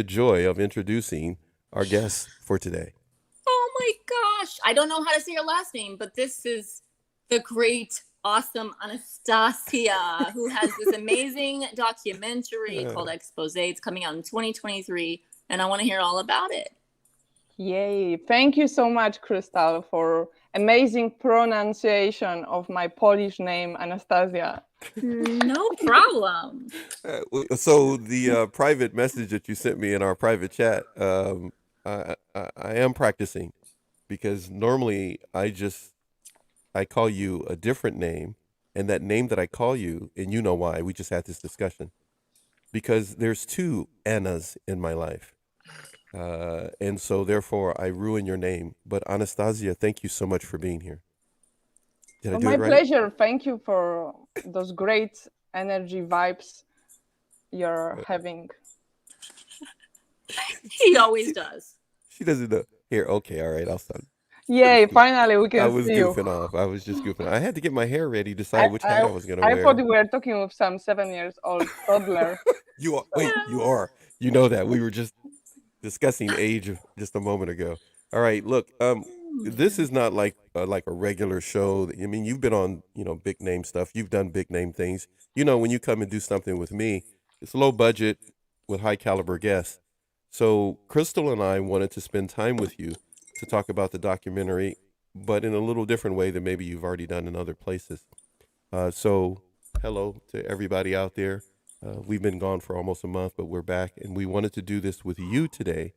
the joy of introducing our guest for today. Oh my gosh. I don't know how to say your last name, but this is the great, awesome Anastasia, who has this amazing documentary called Expose. It's coming out in 2023, and I want to hear all about it. Yay. Thank you so much, Crystal, for amazing pronunciation of my Polish name, Anastasia. No problem. So the private message that you sent me in our private chat, I am practicing, because normally I call you a different name, and that name that I call you, and you know why, we just had this discussion, because there's two Annas in my life. And so therefore I ruin your name. But Anastasia, thank you so much for being here. Did I do My it right? pleasure. Thank you for those great energy vibes you're having. He always does. She doesn't know. Here, okay, all right, I'll stop. Yay, finally we can I was see goofing you. off. I was just goofing. I had to get my hair ready, decide which hat I was going to I wear. thought we were talking with some 7-year-old toddler. You are. Wait, you are. You know that. We were just discussing age just a moment ago. All right, look, this is not like a regular show. I mean, you've been on, big name stuff. You've done big name things. When you come and do something with me, it's low budget with high caliber guests. So Crystal and I wanted to spend time with you to talk about the documentary, but in a little different way than maybe you've already done in other places. So hello to everybody out there. We've been gone for almost a month, but we're back, and we wanted to do this with you today.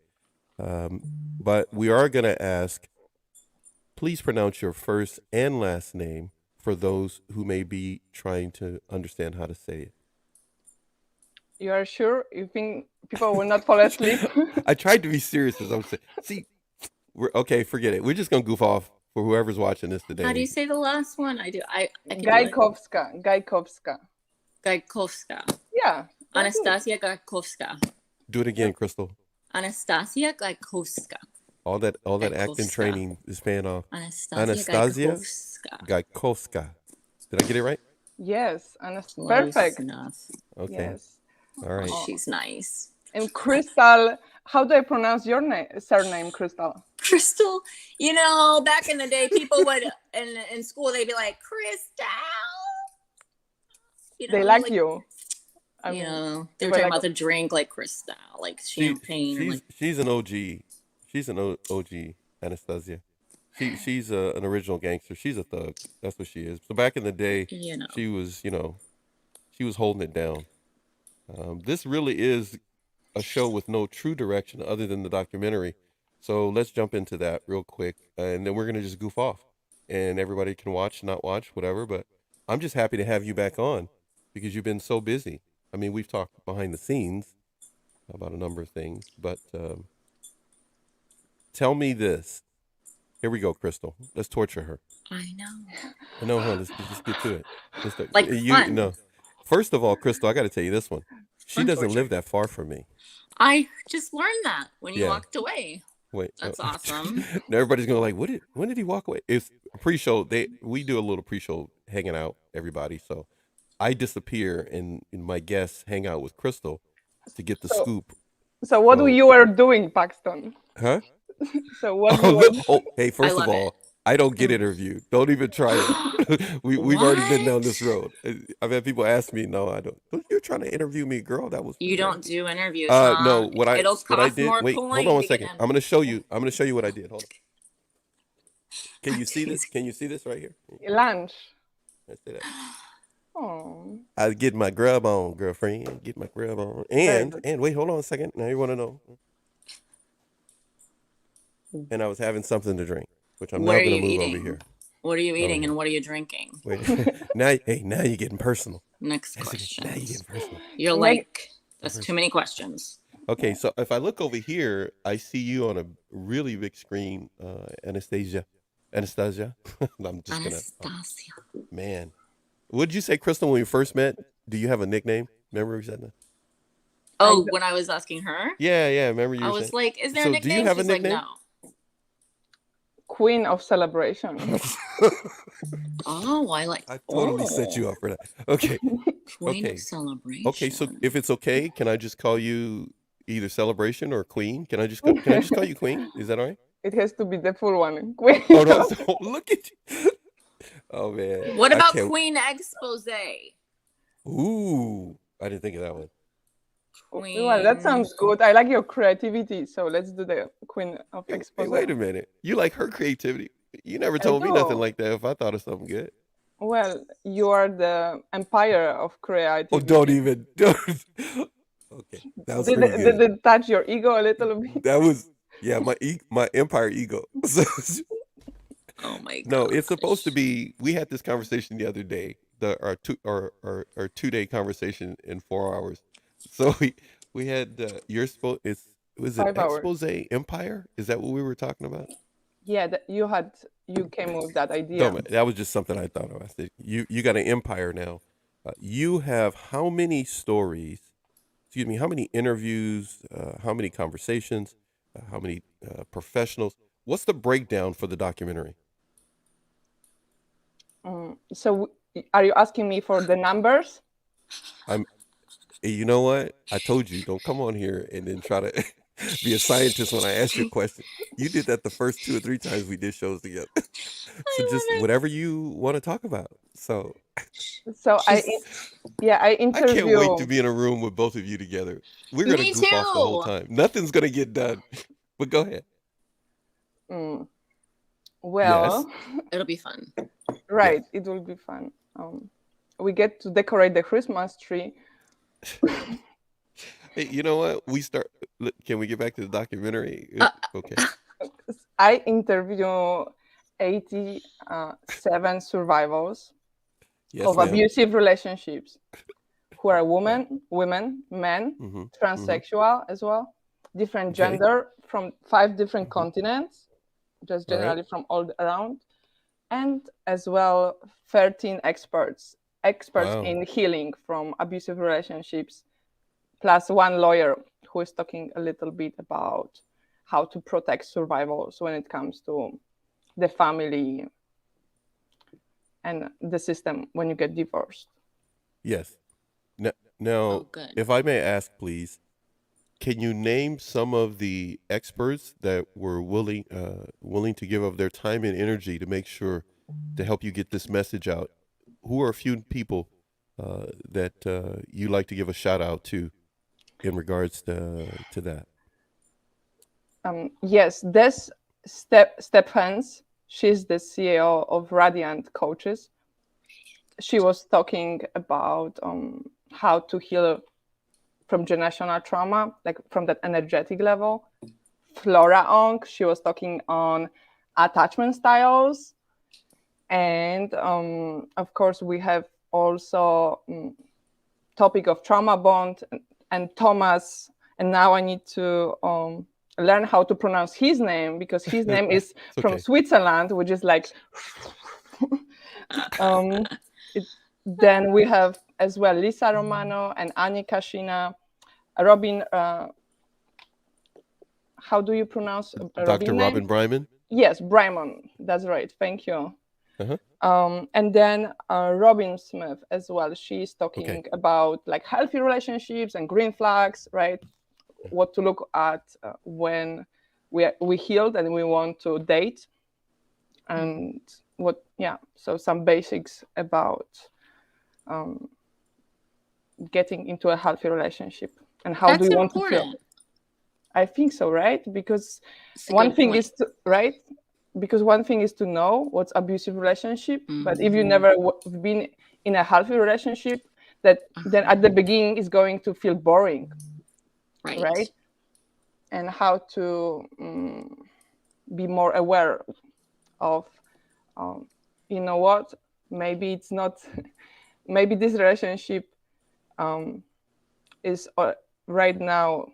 But we are going to ask, please pronounce your first and last name for those who may be trying to understand how to say it. You are sure? You think people will not fall asleep? I tried to be serious as I was saying. See, okay, forget it. We're just going to goof off for whoever's watching this today. How do you say the last one? I can Gikovska. Gikovska. Gikovska. Yeah. Anastasia Gikovska. Do it again, Crystal. Anastasia Gikovska. All that acting training is paying off. Anastasia Gikovska. Did I get it right? Yes, perfect. Enough. Okay. Yes. All right. Oh, she's nice. And Crystal, how do I pronounce your surname, Crystal? Crystal. Back in the day, people would in school they'd be like, Crystal. They like you. They were talking about the drink, like Crystal, like champagne. She's an OG. She's an OG, Anastasia. She's an original gangster. She's a thug. That's what she is. So back in the day, she was, she was holding it down. This really is a show with no true direction other than the documentary. So let's jump into that real quick, and then we're gonna just goof off, and everybody can watch, not watch, whatever. But I'm just happy to have you back on because you've been so busy. I mean, we've talked behind the scenes about a number of things, but tell me this. Here we go, Crystal. Let's torture her. I know. No, let's just get to it. Fun. No. First of all, Crystal, I got to tell you this one. She doesn't live that far from me. I just learned that when you walked away. Wait, that's awesome. Now everybody's gonna when did he walk away? It's a pre-show. We do a little pre-show hanging out, everybody. So I disappear and my guests hang out with Crystal to get the scoop. So what you were doing, Paxton? Huh? So what? Hey, first of all, I don't get interviewed. Don't even try it. We've already been down this road. I've had people ask me, no, I don't. You're trying to interview me, girl. That was you don't do interviews. No, It'll cost what I did. More wait, coin hold on one second. I'm gonna show you. what I did. Hold on. Can you see this? Can you see this right here? Lunch. Let's see that. Oh. I get my grub on, girlfriend. Get my grub on. And wait, hold on a second. Now you want to know. And I was having something to drink, which I'm now going to move over here. What are you eating and what are you drinking? Wait, now you're getting personal. Next question. Now you're getting personal. You're like, that's too many questions. Okay, so if I look over here, I see you on a really big screen, Anastasia. I'm just Anastasia. Man. What did you say, Crystal, when we first met? Do you have a nickname? Remember we said that? Oh, when I was asking her? Yeah. Remember you? I was like, "Is there a nickname?" Do you have a nickname? Like, no. Queen of Celebration. Oh, I totally set you up for that. Okay. Queen of Celebration. Okay, so if it's okay, can I just call you either celebration or queen. Can I just call you queen? Is that all right? It has to be the full one. Oh no! So, look at you. Oh man, What I about can't. Queen Expose? Ooh, I didn't think of that one. Well, that Queen. sounds good. I like your creativity, so let's do the Queen of Hey, Expose. wait a minute. You like her creativity? You never I told me nothing do. like that. If I thought of something good. Well, you are the empire of Oh, creativity. don't even. Don't. Okay, that was Did pretty it, good. did it touch your ego a little bit? That was yeah, my empire ego. So, Oh my god. no, it's supposed to be. We had this conversation the other day. Our 2 day conversation in 4 hours. So we had you're supposed. Was it 5 hours. expose empire? Is that what we were talking about? Yeah, you came with that idea. No, that was just something I thought of. I said you got an empire now. You have how many stories? Excuse me, how many interviews? How many conversations? How many professionals? What's the breakdown for the documentary? So are you asking me for the numbers? You know what? I told you, don't come on here and then try to be a scientist when I ask you a question. You did that the first 2 or 3 times we did shows together. So just whatever you want to talk about. So I I interview. can't wait to be in a room with both of you together. We're gonna Me goof off the whole too. time. Nothing's gonna get done. But go ahead. Well, It'll be fun. right, Yes. it will be fun. We get to decorate the Christmas tree. Hey, you know what? Can we get back to the documentary? Okay. I interview 87 survivors Yes, of ma'am. abusive relationships who are women, men, Mm-hmm. transsexual as well, different Okay. gender from 5 different continents, just All right. generally from all around, and as well 13 experts Wow. in healing from abusive relationships, plus 1 lawyer who is talking a little bit about how to protect survivors when it comes to the family and the system when you get divorced. Yes. Now, Oh, good. if I may ask, please, can you name some of the experts that were willing to give of their time and energy to make sure to help you get this message out? Who are a few people that you like to give a shout out to in regards to that? Yes, this Stephens, she's the CEO of Radiant Coaches. She was talking about how to heal from generational trauma, like from that energetic level. Flora Ong, she was talking on attachment styles. And of course, we have also topic of trauma bond and Thomas. And now I need to learn how to pronounce his name because his name is from Switzerland, which is like. Then we have as well Lisa Romano and Annie Kashina, Robin. How do you pronounce Dr. Robin Bryman? Yes, Bryman. That's right. Thank you. Uh-huh. And then Robin Smith as well. She's talking about like healthy relationships and green flags, right? What to look at when we healed and we want to date, and so some basics about getting into a healthy relationship and how do you want to feel. I think so, right? Because one thing is to know what's abusive relationship, but if you never been in a healthy relationship, then at the beginning is going to feel boring, right? And how to be more aware of, you know what? Maybe it's not. Maybe this relationship is right now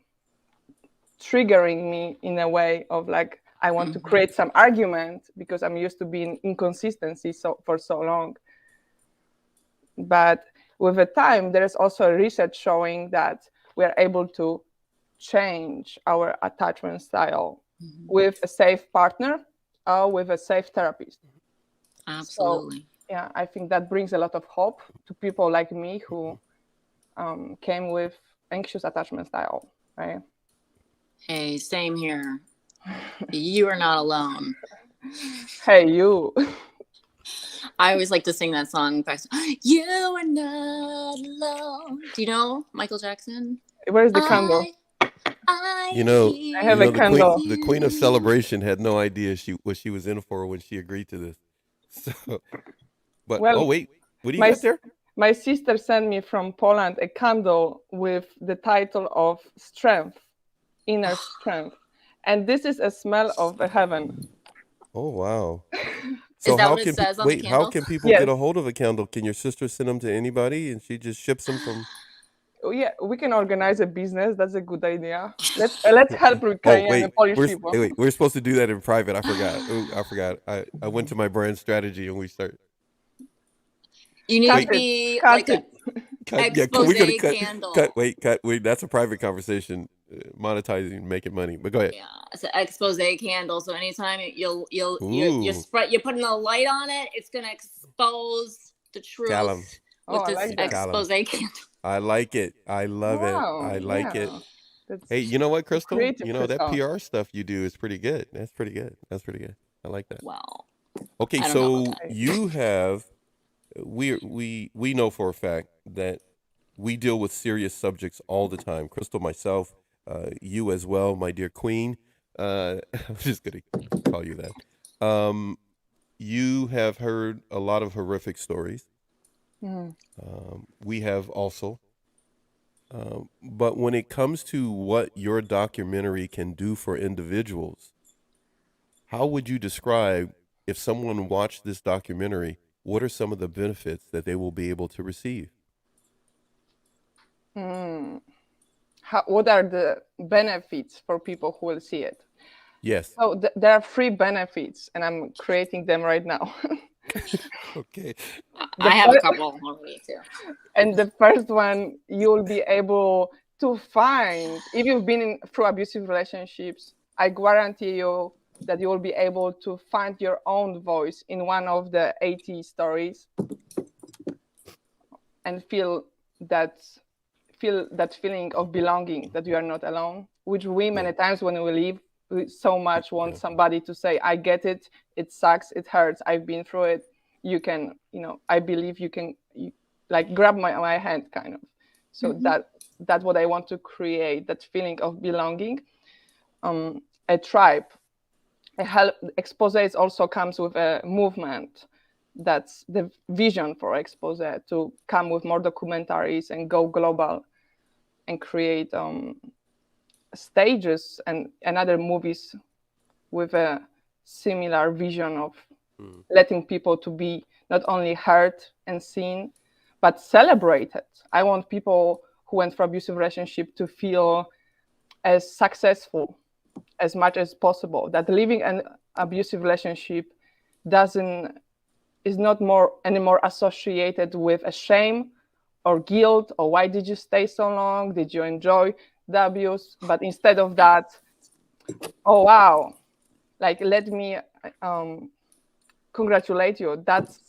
triggering me in a way of like I want to create some argument because I'm used to being inconsistency for so long. But with the time, there is also research showing that we are able to change our attachment style with a safe partner or with a safe therapist. Absolutely. So, I think that brings a lot of hope to people like me who came with anxious attachment style, right? Hey, same here. You are not alone. Hey, you. I always like to sing that song. You are not alone. Do you know Michael Jackson? Where's the candle? You know, I have a candle. the queen of celebration had no idea what she was in for when she agreed to this. So, but Well, oh wait, what do you my got there? My sister sent me from Poland a candle with the title of Strength, Inner Strength. And this is a smell of a heaven. Oh wow. So Is that how what it can says on the how candle? can people Yes. get a hold of a candle? Can your sister send them to anybody and she just ships them from? Oh, yeah, we can organize a business. That's a good idea. Let's help Oh Ukrainian and wait, Polish people. we're supposed to do that in private. I forgot. Oh, I forgot. I went to my brand strategy and we start. You need Cut to it. be Cut like it. an Yeah, expose we're gonna cut. candle. Wait. That's a private conversation. Monetizing, making money. But go ahead. Yeah, it's an expose candle. So anytime you Ooh. spread, you're putting a light on it, it's gonna expose the truth Callum. with Oh, I this like that. expose candle. I like it. I love Wow, it. I like it. yeah. That's Hey, you know what, Crystal? creative, You know that Crystal. PR stuff you do is pretty good. That's pretty good. That's pretty good. I like that. Well, Okay, I don't know so about that. you have we know for a fact that we deal with serious subjects all the time. Crystal, myself, you as well, my dear queen. I'm just gonna call you that. You have heard a lot of horrific stories. Mhm. We have also. But when it comes to what your documentary can do for individuals, how would you describe if someone watched this documentary? What are some of the benefits that they will be able to receive? Mm. What are the benefits for people who will see it? Yes. So there are 3 benefits, and I'm creating them right now. Okay. I have a couple already too. And the first one, you will be able to find, if you've been through abusive relationships, I guarantee you that you will be able to find your own voice in one of the 80 stories and feel that feeling of belonging, that you are not alone, which we many times when we leave, we so much want somebody to say, I get it, it sucks, it hurts, I've been through it, you can, I believe you can, like grab my hand kind of. So that's what I want to create, that feeling of belonging. A tribe. Expose also comes with a movement. That's the vision for Expose, to come with more documentaries and go global and create stages and other movies with a similar vision of letting people to be not only heard and seen, but celebrated. I want people who went for abusive relationship to feel as successful as much as possible, that living an abusive relationship is not anymore associated with a shame or guilt, or why did you stay so long? Did you enjoy the abuse? But instead of that, oh wow, like let me congratulate you. That's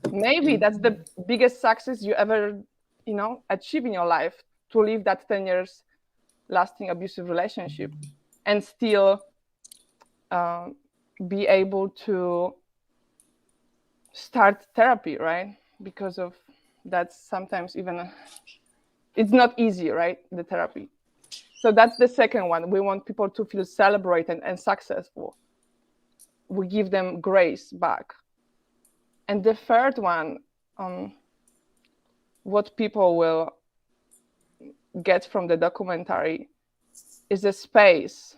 the biggest success you ever achieve in your life, to live that 10 years lasting abusive relationship and still be able to start therapy, right? Because of that's sometimes even it's not easy, right? The therapy. So that's the second one. We want people to feel celebrated and successful. We give them grace back. And the third one, what people will get from the documentary is a space.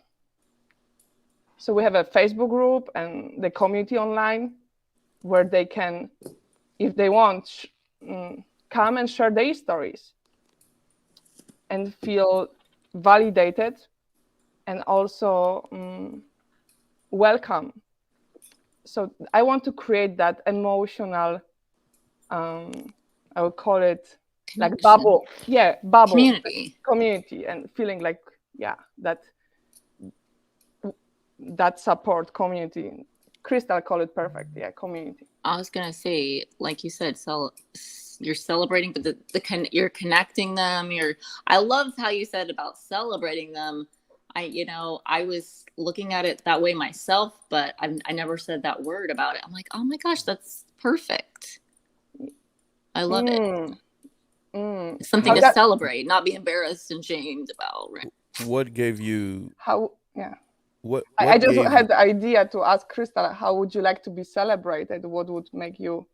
So we have a Facebook group and the community online where they can, if they want, come and share their stories and feel validated and also welcome. So I want to create that emotional, I would call it like bubble. Yeah, bubble. Community and feeling like, yeah, that support community. Crystal call it perfect. Yeah, community. I was gonna say, like you said, you're celebrating, but you're connecting them. I love how you said about celebrating them, I was looking at it that way myself, but I never said that word about it. I'm like, oh my gosh, that's perfect. I love it. It's something to celebrate, not be embarrassed and shamed about. Right? What gave you? How? Yeah. What I just gave had the idea to ask Crystal, how would you like to be celebrated? What would make you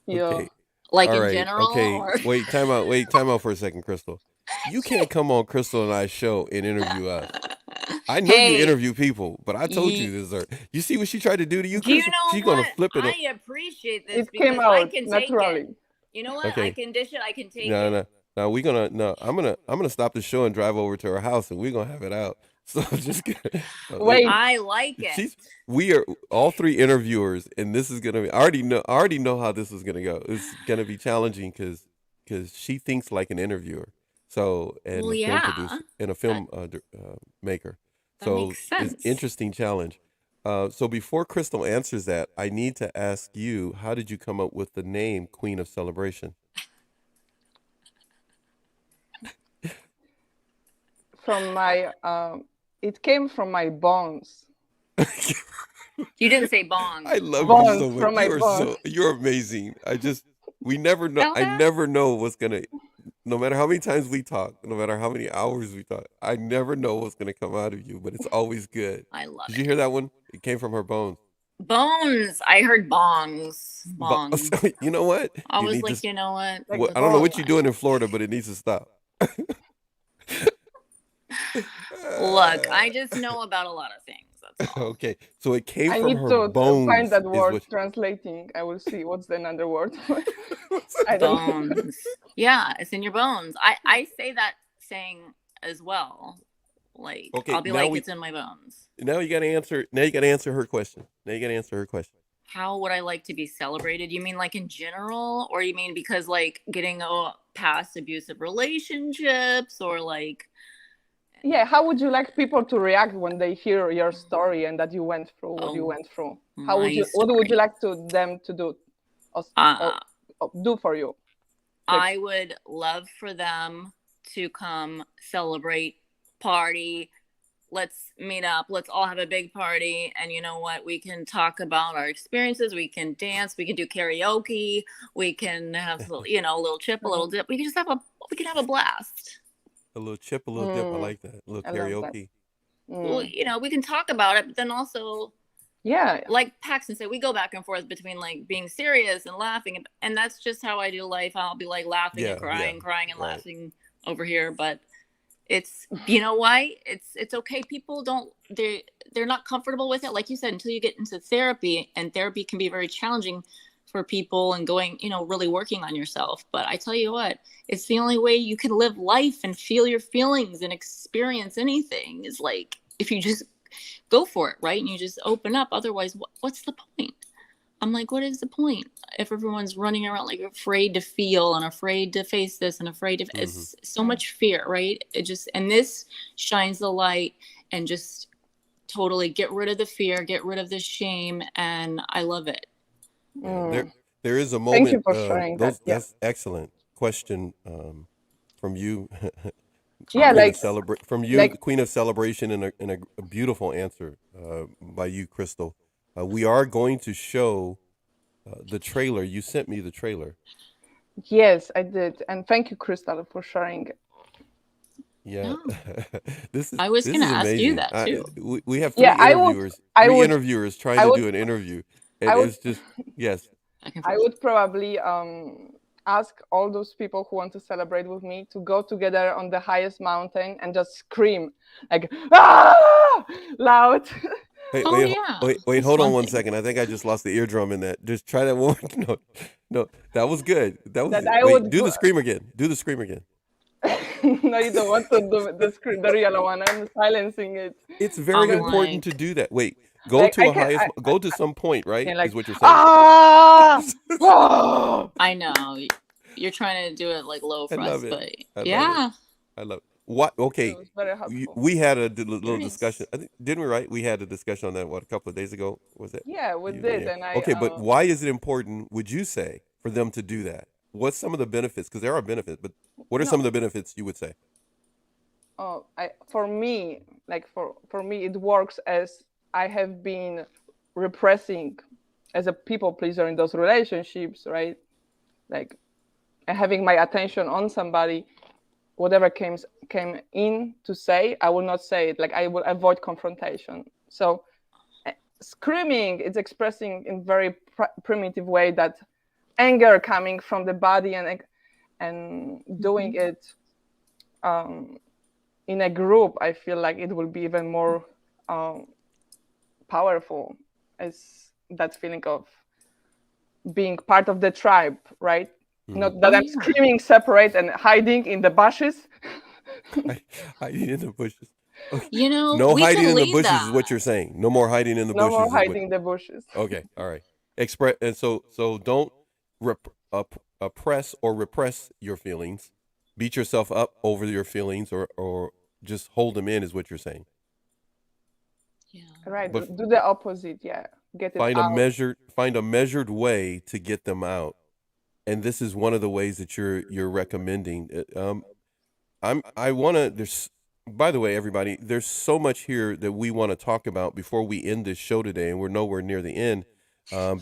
feel Okay. like All in right. general? Okay. Or... Wait, time out. Wait, time out for a second, Crystal. You can't come on Crystal and I's show and interview us. I know you interview people, but I told you this. You see what she tried to do to you, Do you Crystal? know She's what? gonna flip it. I appreciate this it because came out I can naturally. take it. You know what? Okay. I can dish it. I can take it. No. I'm gonna stop the show and drive over to her house, and we're gonna have it out. So just wait. I like it. We are all three interviewers, and this is gonna be. I already know how this is gonna go. It's gonna be challenging because she thinks like an interviewer. So and Well, a film producer and a film maker. So makes sense. it's interesting challenge. So before Crystal answers that, I need to ask you: how did you come up with the name Queen of Celebration? From my, it came from my bones. You didn't say bongs. I love Bones you so much. from my bones. You're amazing. We never know. I never know what's gonna. No matter how many times we talk, no matter how many hours we talk, I never know what's gonna come out of you. But it's always good. I love it. Did you hear that one? It came from her bones. Bones. I heard bongs. Bongs. You know what? I was like, you know what? I don't know what you're doing in Florida, but it needs to stop. Look, I just know about a lot of things. That's all. Okay, so it came I from need her to bones. find that word translating. I will see what's another word. Bones. Yeah, it's in your bones. I say that saying as well. Like, okay, I'll be like, it's in my bones. Now you got to answer. Now you got to answer her question. How would I like to be celebrated? You mean like in general, or you mean because like getting past abusive relationships, or like? Yeah, how would you like people to react when they hear your story and that you went through what you went through? What would you like them to do, or do for you? I would love for them to come celebrate, party. Let's meet up. Let's all have a big party. And you know what? We can talk about our experiences. We can dance. We can do karaoke. We can have, a little chip, a little dip. We can have a blast. A little chip, a little dip. I like that. A little karaoke. Well, we can talk about it, but then also, like Paxton said, we go back and forth between like being serious and laughing, and that's just how I do life. I'll be like laughing and crying and laughing over here, but it's, you know why? It's okay. People they're not comfortable with it, like you said, until you get into therapy, and therapy can be very challenging for people and going, really working on yourself. But I tell you what, it's the only way you can live life and feel your feelings and experience anything is like, if you just go for it, right? And you just open up. Otherwise, what's the point? I'm like, what is the point? If everyone's running around like afraid to feel and afraid to face this and afraid to, it's so much fear, right? And this shines the light and just totally get rid of the fear, get rid of the shame. And I love it. There is a moment. Thank you for sharing that. That's excellent question from you. Queen of Celebration, and a beautiful answer by you, Crystal. We are going to show the trailer. You sent me the trailer. Yes, I did, and thank you, Crystal, for sharing it. Yeah, I was going to ask you that too. We have three interviewers trying to do an interview. It's just, yes. I would probably ask all those people who want to celebrate with me to go together on the highest mountain and just scream like, ah! Loud. Wait, hold on 1 second. I think I just lost the eardrum in that. Just try that one. No, that was good. Do the scream again. Do the scream again. No, you don't want to do the real one. I'm silencing it. It's very important to do that. Wait. Go to some point, right? Is what you're saying. Ah! I know. You're trying to do it like low for us, but I love it. What? Okay. We had a little discussion. Didn't we? Right? We had a discussion on that. What, a couple of days ago? Was it? Yeah, we did. Yeah. And okay, but why is it important? Would you say for them to do that? What's some of the benefits? Because there are benefits, but what are some of the benefits you would say? For me, for me, it works as I have been repressing as a people pleaser in those relationships, right? Like having my attention on somebody, whatever came in to say, I will not say it. Like I will avoid confrontation. So screaming is expressing in very primitive way that anger coming from the body, and doing it in a group, I feel like it will be even more powerful, as that feeling of being part of the tribe, right? Not that I'm screaming separate and hiding in the bushes. Hiding in the bushes. Okay. You know, No we hiding can in the leave bushes that. is what you're saying. No more hiding in the No bushes. more is what- hiding the bushes. Okay. All right. Express. And so don't oppress or repress your feelings. Beat yourself up over your feelings, or just hold them in, is what you're saying. Yeah. Right. But Do the opposite. Yeah. Get it find out. a measured way to get them out. And this is one of the ways that you're recommending. I want to. There's, by the way, everybody. There's so much here that we want to talk about before we end this show today, and we're nowhere near the end,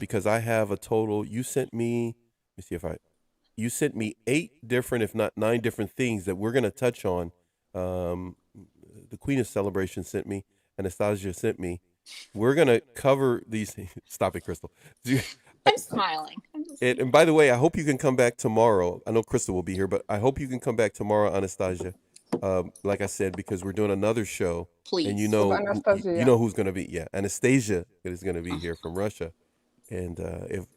because I have a total. You sent me. Let me see if I. You sent me 8 different, if not 9 different things that we're going to touch on. The Queen of Celebration sent me. Anastasia sent me. We're going to cover these things. Stop it, Crystal. I'm smiling. And by the way, I hope you can come back tomorrow. I know Crystal will be here, but I hope you can come back tomorrow, Anastasia. Like I said, because we're doing another show, Please. and you With know Anastasia. who's going to be. Yeah, Anastasia is going to be here from Russia, and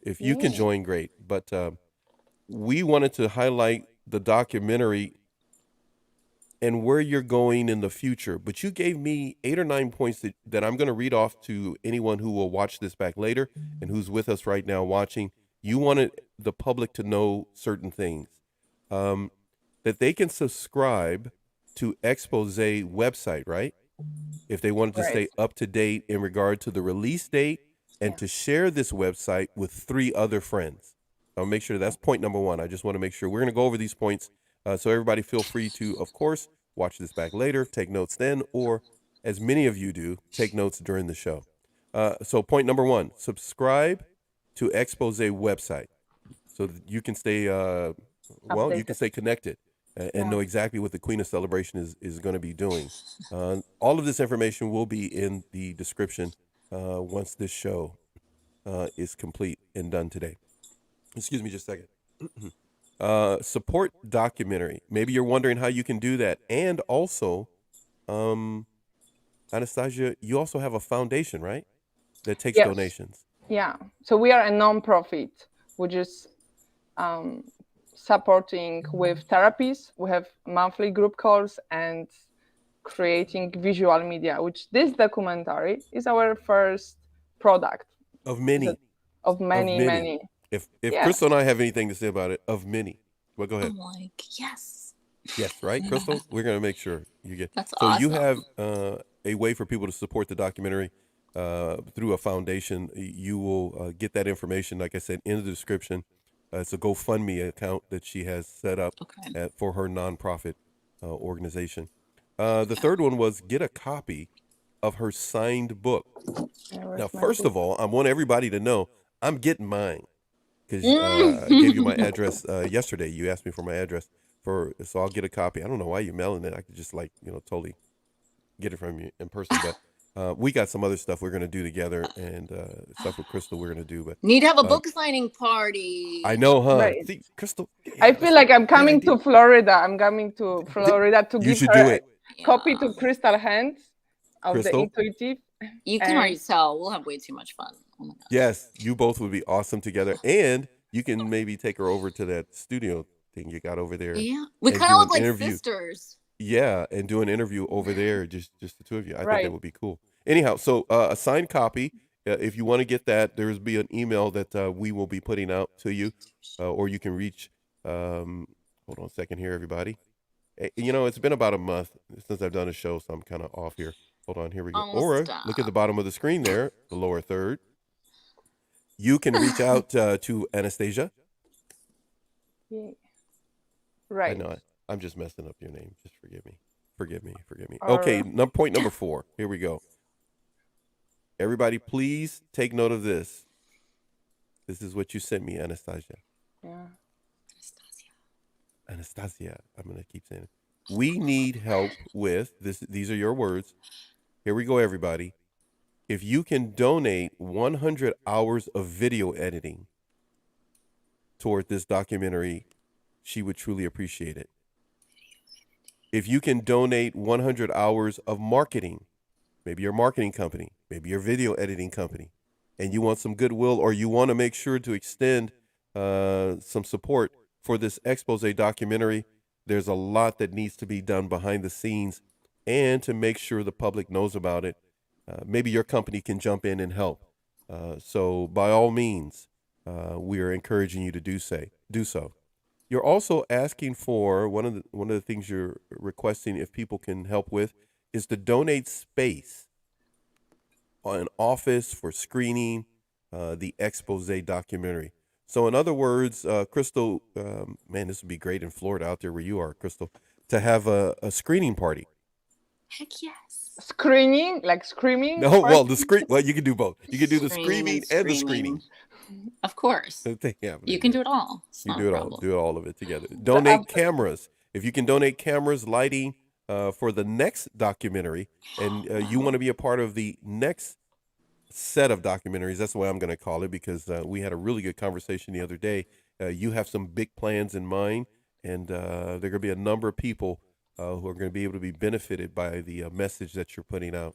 if you can join, great. But we wanted to highlight the documentary and where you're going in the future. But you gave me 8 or 9 points that I'm going to read off to anyone who will watch this back later and who's with us right now watching. You wanted the public to know certain things, that they can subscribe to Expose website, right? If they wanted to Right. stay up to date in regard to the release date, and to share this website with 3 other friends. I'll make sure that's point number 1. I just want to make sure we're going to go over these points. So everybody feel free to, of course, watch this back later, take notes then, or as many of you do, take notes during the show. So point number 1, subscribe to Expose website so that you can stay, you Updated. can stay connected and Yeah. know exactly what the Queen of Celebration is going to be doing. All of this information will be in the description once this show is complete and done today. Excuse me just a second. Support documentary. Maybe you're wondering how you can do that. And also, Anastasia, you also have a foundation, right? That takes Yes. donations. Yeah. So we are a non-profit, which is supporting with therapies. We have monthly group calls and creating visual media, which this documentary is our first product Of many. of many, many. many. If Yeah. Crystal and I have anything to say about it, of many. Well, go ahead. I'm like, yes. Yes, right, Crystal? We're going to make sure you get. That's so you awesome. have a way for people to support the documentary through a foundation. You will get that information, like I said, in the description. It's a GoFundMe account that she has set up for her nonprofit organization. The third one was get a copy of her signed book. Now, first of all, I want everybody to know I'm getting mine, because I gave you my address yesterday. You asked me for my address, so I'll get a copy. I don't know why you're mailing it. I could just totally get it from you in person. But we got some other stuff we're gonna do together, and stuff with Crystal we're gonna do. But Need to have a book signing party. I know, huh? Right. See, Crystal. I feel like I'm coming to Florida. I'm coming to Florida to You give should her do it. a copy to Crystal hands of Crystal? the intuitive. You can already tell we'll have way too much fun. Oh my gosh. Yes, you both would be awesome together, and you can maybe take her over to that studio thing you got over there. Yeah, we and kind do of an look like interview. sisters. Yeah, and do an interview over there, just the 2 of you. I think Right. that would be cool. Anyhow, so a signed copy. If you want to get that, there's be an email that we will be putting out to you, or you can reach. Hold on a second here, everybody. It's been about a month since I've done a show, so I'm kind of off here. Hold on, here we go. Almost Or done. look at the bottom of the screen there, the lower third. You can reach out to Anastasia. Yeah. I Right. know I'm just messing up your name. Just forgive me Forgive me. Or- Okay, point number 4. Here we go. Everybody, please take note of this. This is what you sent me, Anastasia. Yeah. Anastasia, I'm going to keep saying it. We need help with this. These are your words. Here we go, everybody. If you can donate 100 hours of video editing toward this documentary, she would truly appreciate it. If you can donate 100 hours of marketing, maybe your marketing company, maybe your video editing company, and you want some goodwill, or you want to make sure to extend some support for this expose documentary, there's a lot that needs to be done behind the scenes, and to make sure the public knows about it. Maybe your company can jump in and help. So by all means, we are encouraging you to do so. You're also asking for one of the things you're requesting, if people can help with, is to donate space on an office for screening the expose documentary. So in other words, Crystal, man, this would be great in Florida out there where you are, Crystal, to have a screening party. Heck yes. Screening, like screaming? No, well, you can do both. You can do the Screaming screaming and the screening. Of course. Yeah, You can do it all. It's You not do a it all. problem. Do all of it together. Donate cameras. If you can donate cameras, lighting for the next documentary, and you want to be a part of the next set of documentaries, that's the way I'm going to call it, because we had a really good conversation the other day. You have some big plans in mind, and there are going to be a number of people who are going to be able to be benefited by the message that you're putting out.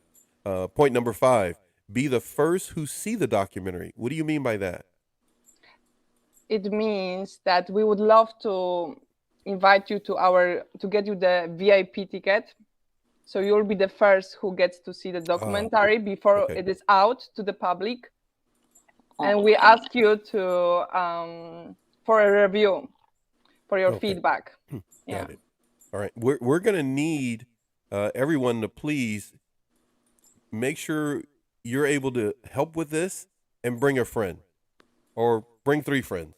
Point number 5, be the first who see the documentary. What do you mean by that? It means that we would love to invite you to get you the VIP ticket. So you'll be the first who gets to see the documentary before it is out to the public. And we ask you to for a review, for your feedback. Got it. All right. We're going to need everyone to please make sure you're able to help with this and bring a friend or bring 3 friends.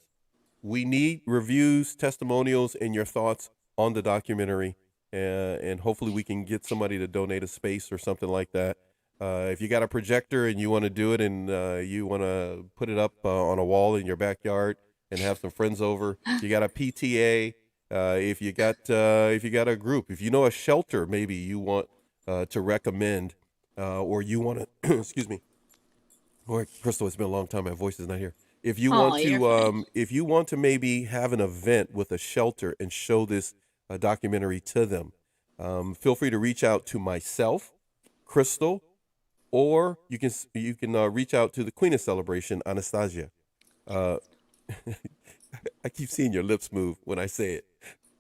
We need reviews, testimonials, and your thoughts on the documentary. And hopefully we can get somebody to donate a space or something like that. If you got a projector and you want to do it, and you want to put it up on a wall in your backyard and have some friends over, you got a PTA. If you got a group, if you know a shelter, maybe you want to recommend, or you want to, excuse me. Boy, Crystal, it's been a long time. My voice is not here. If you want to maybe have an event with a shelter and show this documentary to them, feel free to reach out to myself, Crystal, or you can reach out to the Queen of Celebration, Anastasia. I keep seeing your lips move when I say it,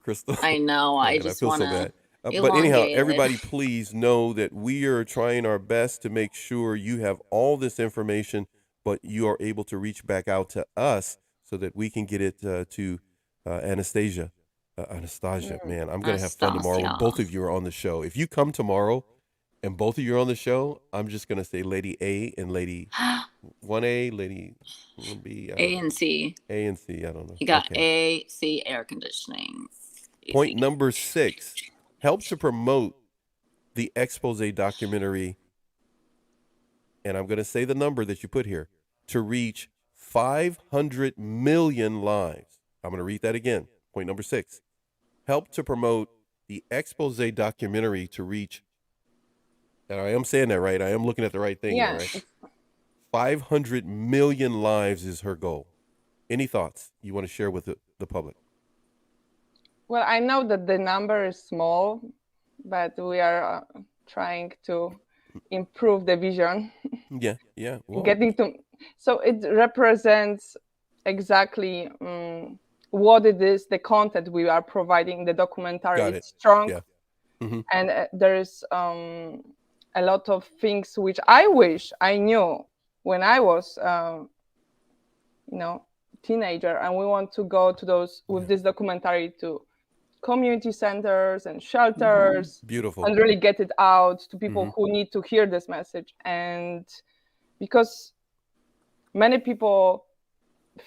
Crystal. I know. I just feel want so to. bad. But anyhow, everybody, please know that we are trying our best to make sure you have all this information, but you are able to reach back out to us so that we can get it to Anastasia. Anastasia, man, I'm going to have fun tomorrow when both of you are on the show. If you come tomorrow and both of you are on the show, I'm just going to say Lady A and Lady 1A, Lady B. A and C. A and C, I don't know. You got A, C, air conditioning. Easy. Point number 6, help to promote the expose documentary. And I'm going to say the number that you put here, to reach 500 million lives. I'm going to read that again. Point number 6. Help to promote the expose documentary to reach, and I am saying that right, I am looking at the right thing here, right? 500 million lives is her goal. Any thoughts you want to share with the public? Well, I know that the number is small, but we are trying to improve the vision. Yeah. Well, so it represents exactly what it is, the content we are providing. The documentary is strong, and there's a lot of things which I wish I knew when I was, teenager, and we want to go to those with this documentary to community centers and shelters. Beautiful. And really get it out to people who need to hear this message. And because many people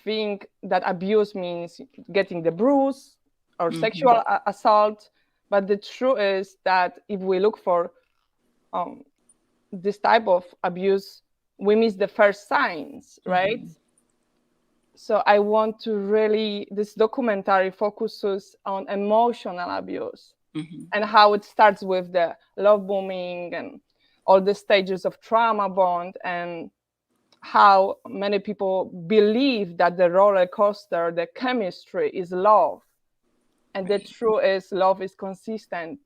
think that abuse means getting the bruise or sexual assault, But the truth is that if we look for this type of abuse, we miss the first signs, right? So I want to really, this documentary focuses on emotional abuse and how it starts with the love bombing and all the stages of trauma bond, and how many people believe that the roller coaster, the chemistry is love. And the truth is love is consistent,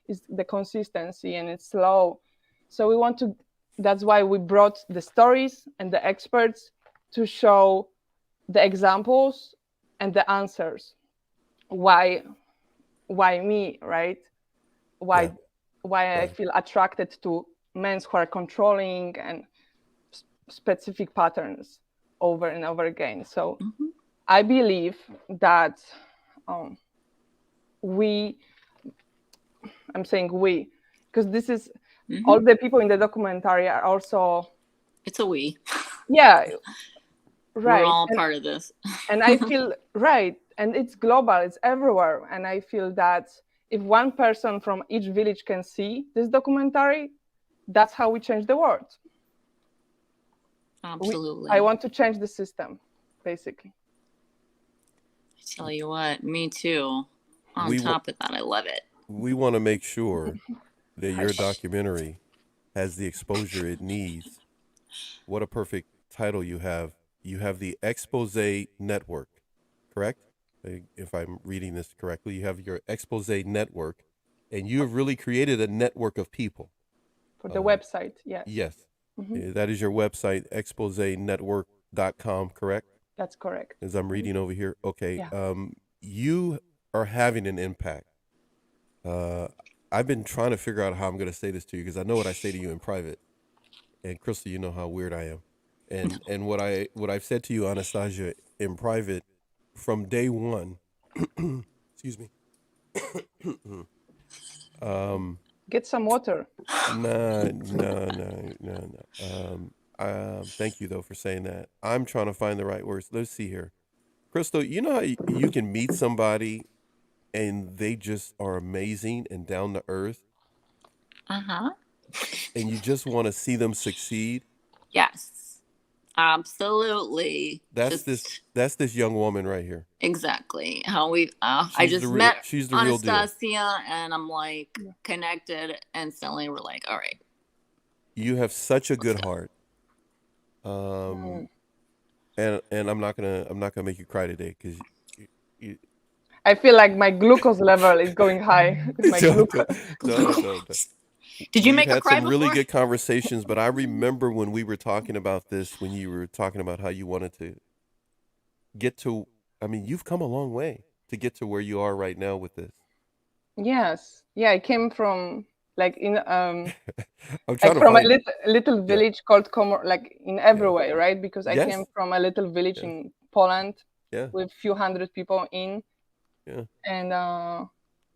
is the consistency, and it's slow. So we want to, that's why we brought the stories and the experts to show the examples and the answers. Why me, right? Why I feel attracted to men who are controlling and specific patterns over and over again. So I believe that I'm saying we, because this is all the people in the documentary are also. It's a we. Yeah, right. We're all part of this. And I feel right, and it's global, it's everywhere. And I feel that if one person from each village can see this documentary, that's how we change the world. Absolutely. I want to change the system, basically. I tell you what, me too. On top of that, I love it. We want to make sure that your documentary has the exposure it needs. What a perfect title you have. You have the Expose Network, correct? If I'm reading this correctly, you have your Expose Network, and you have really created a network of people. For the website, yes. Yes. That is your website, exposenetwork.com, correct? That's correct. As I'm reading over here. Okay. Yeah. You are having an impact. I've been trying to figure out how I'm going to say this to you, because I know what I say to you in private. And Crystal, you know how weird I am. And what I've said to you, Anastasia, in private from day one, excuse me. Get some water. No. Thank you though for saying that. I'm trying to find the right words. Let's see here. Crystal, you know how you can meet somebody and they just are amazing and down to earth? And you just want to see them succeed? Yes. Absolutely. That's this young woman right here. Exactly. How we I just met she's the real deal. Anastasia, and I'm like connected, and suddenly we're like, all right. You have such a good heart. And I'm not gonna make you cry today, because you I feel like my glucose level is going high. No. Did you make her cry some before? really good conversations, but I remember when we were talking about this, when you were talking about how you wanted to get to, I mean, you've come a long way to get to where you are right now with this. Yes. Yeah, I came from like in I'm like trying from to find, a little village called Komor, like in every way, right? Because I Yes. came from a little village in Poland Yeah. with few hundred people in. Yeah. And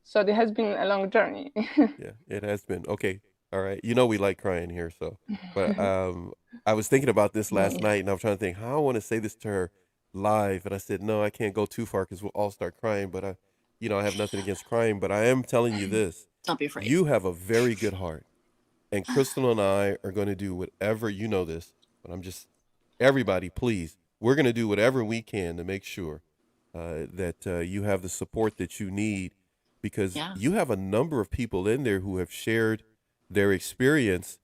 so it has been a long journey. Yeah, it has been. Okay. All right. You know we like crying here, so. But I was thinking about this last night, and I was trying to think how I want to say this to her live, and I said, no, I can't go too far because we'll all start crying. But I have nothing against crying, but I am telling you this. Don't be afraid. You have a very good heart, and Crystal and I are going to do whatever, you know this, but everybody, please, we're going to do whatever we can to make sure that you have the support that you need, because you have a number of people in there who have shared their experience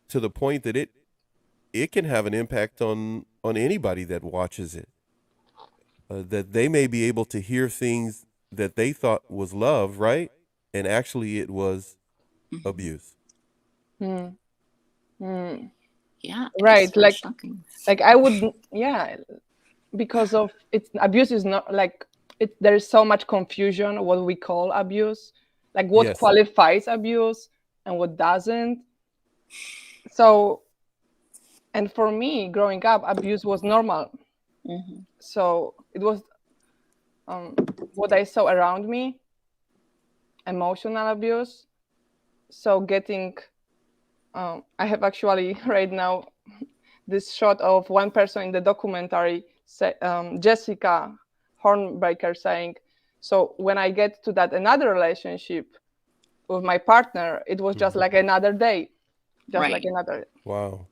to the point that it can have an impact on anybody that watches it. That they may be able to hear things that they thought was love, right? And actually it was abuse. Yeah. Right. Like shocking. Like I would, because of it's abuse is not like there is so much confusion what we call abuse, like what qualifies abuse and what doesn't. So, and for me growing up, abuse was normal. So it was what I saw around me, emotional abuse. So getting I have actually right now this shot of one person in the documentary, Jessica Hornbaker, saying So when I get to that another relationship with my partner, it was just like another day, just like another. Wow.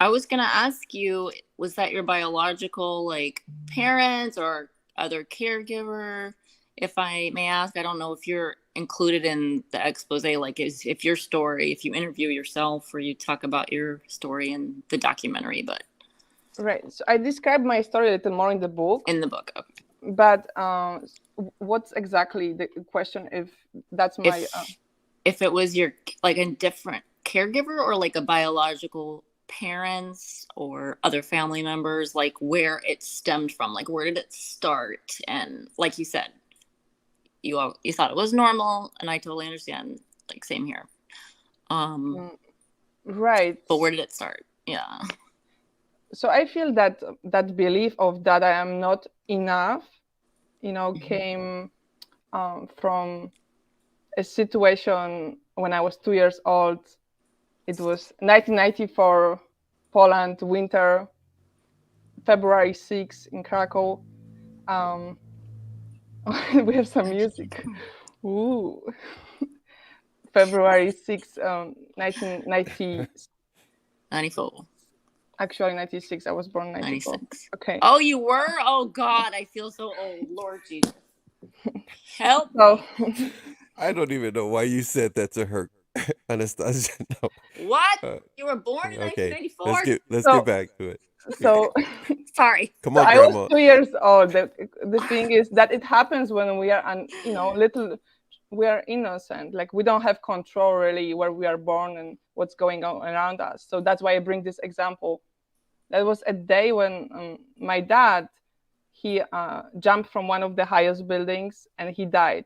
I was gonna ask you, was that your biological like parents or other caregiver? If I may ask, I don't know if you're included in the expose, like if your story, if you interview yourself or you talk about your story in the documentary, but Right. So I describe my story a little more in the book. in the book, okay. But what's exactly the question? If that's my if it was your like a different caregiver or like a biological parents or other family members, like where it stemmed from, like where did it start? And like you said, you thought it was normal, and I totally understand. Like same here. Right. But where did it start? Yeah. So I feel that that belief of that I am not enough, came from a situation when I was 2 years old. It was 1994, Poland, winter, February 6 in Krakow. We have some music. Ooh. February 6, 1990. 94. Actually, 96. I was born in 94. 96. Okay. Oh, you were? Oh, God. I feel so old. Lord Jesus. Help So, me. I don't even know why you said that to her, Anastasia. No. What? You were born in Okay. 1994? Let's get back to it. So Sorry. Come so on, I Grandma. was 2 years old. The thing is that it happens when we are, we are innocent. Like we don't have control really where we are born and what's going on around us. So that's why I bring this example. That was a day when my dad, he jumped from one of the highest buildings and he died.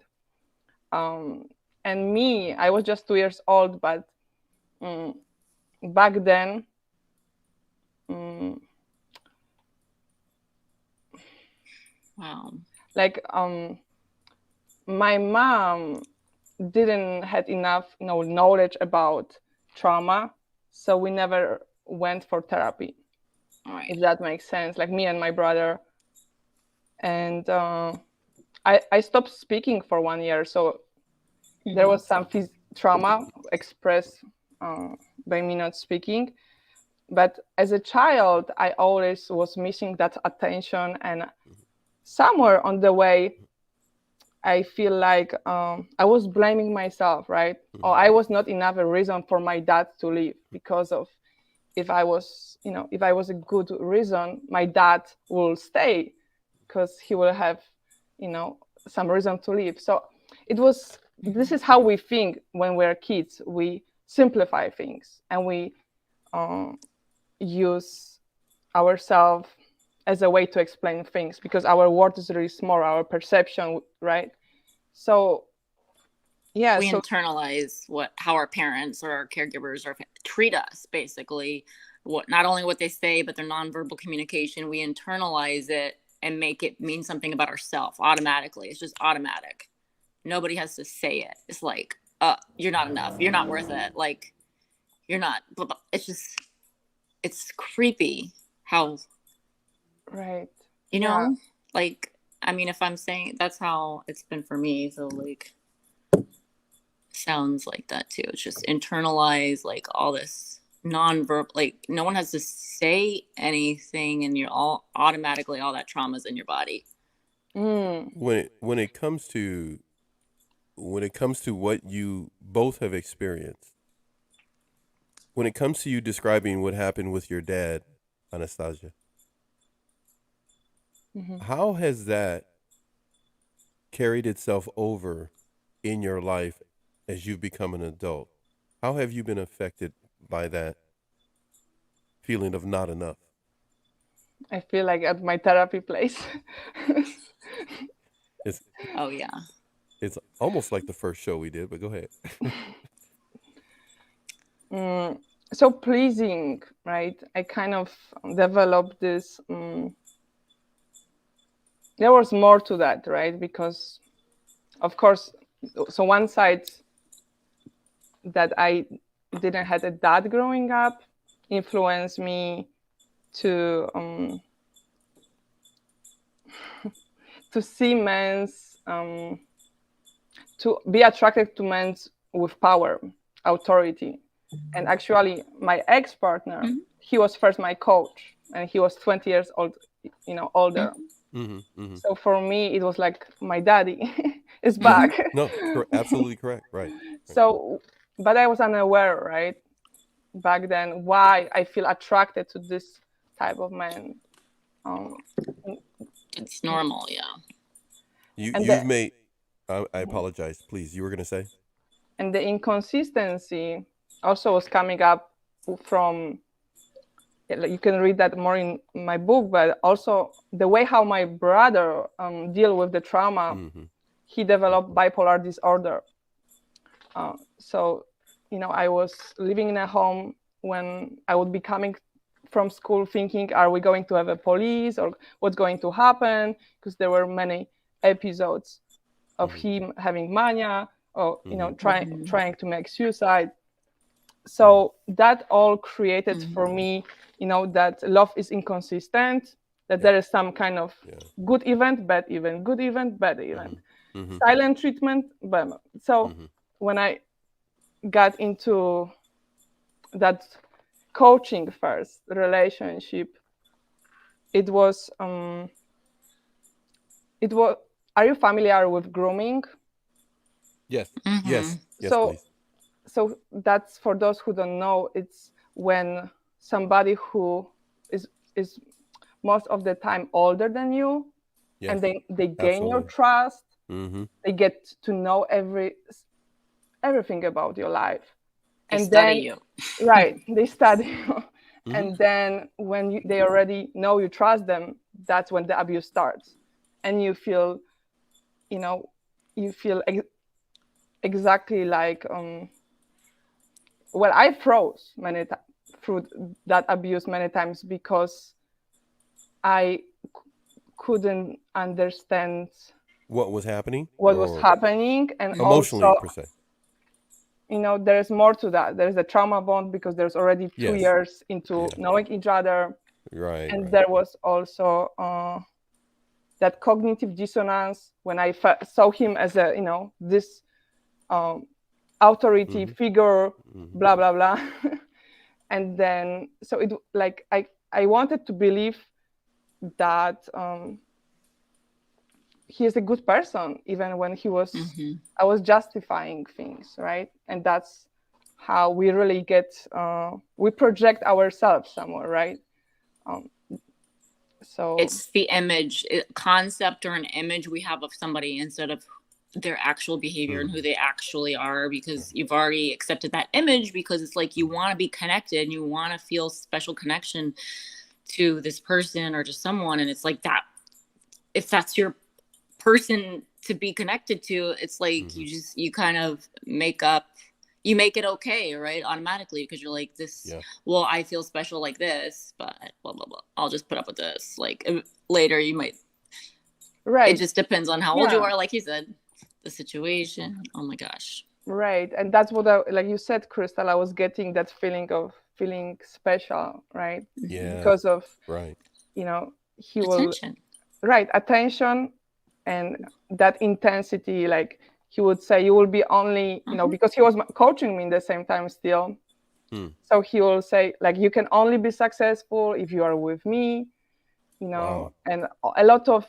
And me, I was just 2 years old, but back then, Wow. like my mom didn't had enough knowledge about trauma, so we never went for therapy. All right. If that makes sense, like me and my brother. And I stopped speaking for 1 year, so there was some trauma expressed by me not speaking. But as a child, I always was missing that attention, and somewhere on the way, I feel like I was blaming myself, right? Or I was not enough a reason for my dad to leave, because of if I was a good reason, my dad will stay because he will have, some reason to leave. So this is how we think when we're kids. We simplify things and we use ourselves as a way to explain things because our world is really small, our perception, right? So yeah, we internalize how our parents or our caregivers treat us, basically. Not only what they say, but their nonverbal communication. We internalize it and make it mean something about ourselves automatically. It's just automatic. Nobody has to say it. It's like, you're not enough. You're not worth it. Like, you're not. Blah, blah. It's just, it's creepy how, right. Like, I mean, if I'm saying that's how it's been for me. So like, sounds like that too. It's just internalize like all this non-verbal, like no one has to say anything and you're all automatically, all that trauma's in your body. When it comes to what you both have experienced, when it comes to you describing what happened with your dad, Anastasia, how has that carried itself over in your life as you've become an adult? How have you been affected by that feeling of not enough? I feel like at my therapy place. Oh yeah. It's almost like the first show we did, but go ahead. So pleasing, right? I kind of developed this. There was more to that, right? Because, of course, so one side that I didn't have a dad growing up influenced me to to see men's to be attracted to men with power, authority. And actually, my ex-partner, he was first my coach, and he was 20 years old, older. So for me, it was like my daddy is back. No, absolutely correct. Right. So, but I was unaware, right, back then, why I feel attracted to this type of man. It's normal, yeah. You've made. I apologize. Please, you were gonna say. And the inconsistency also was coming up from. You can read that more in my book, but also the way how my brother deal with the trauma. He developed bipolar disorder. So, I was living in a home when I would be coming from school thinking, are we going to have a police or what's going to happen? Because there were many episodes of him having mania or, trying to make suicide. So that all created for me, that love is inconsistent, that there is some kind of good event, bad event, good event, bad event, silent treatment. But so when I got into that coaching first relationship, it was, are you familiar with grooming? Yes. Yes. So, please. So that's for those who don't know, it's when somebody who is most of the time older than you, and they gain your trust, they get to know everything about your life. They study you. Right, they study you. And then when they already know you trust them, that's when the abuse starts. And you feel, exactly like, well, I froze through that abuse many times because I couldn't understand what was happening. And emotionally, also, per se. There's more to that. There's a trauma bond because there's already 2 years into knowing each other. Right. And there was also that cognitive dissonance when I saw him as a, this authority figure, blah, blah, blah. And then, so it like, I wanted to believe that he is a good person, even when he was, I was justifying things, right? And that's how we really we project ourselves somewhere, right? So it's the concept or an image we have of somebody instead of their actual behavior and who they actually are, because you've already accepted that image because it's like you want to be connected and you want to feel special connection to this person or to someone. And it's like that, if that's your person to be connected to, it's like you kind of make it okay, right? Automatically, because you're like this, well, I feel special like this, but blah, blah, blah. I'll just put up with this. Like later you might, it just depends on how old you are, like you said. The situation. Oh my gosh. Right. And that's what like you said, Crystal, I was getting that feeling of feeling special, right? Yeah. Because of, he attention. Attention and that intensity. Like he would say, you will be only, because he was coaching me in the same time still. So he will say, like, you can only be successful if you are with me, and a lot of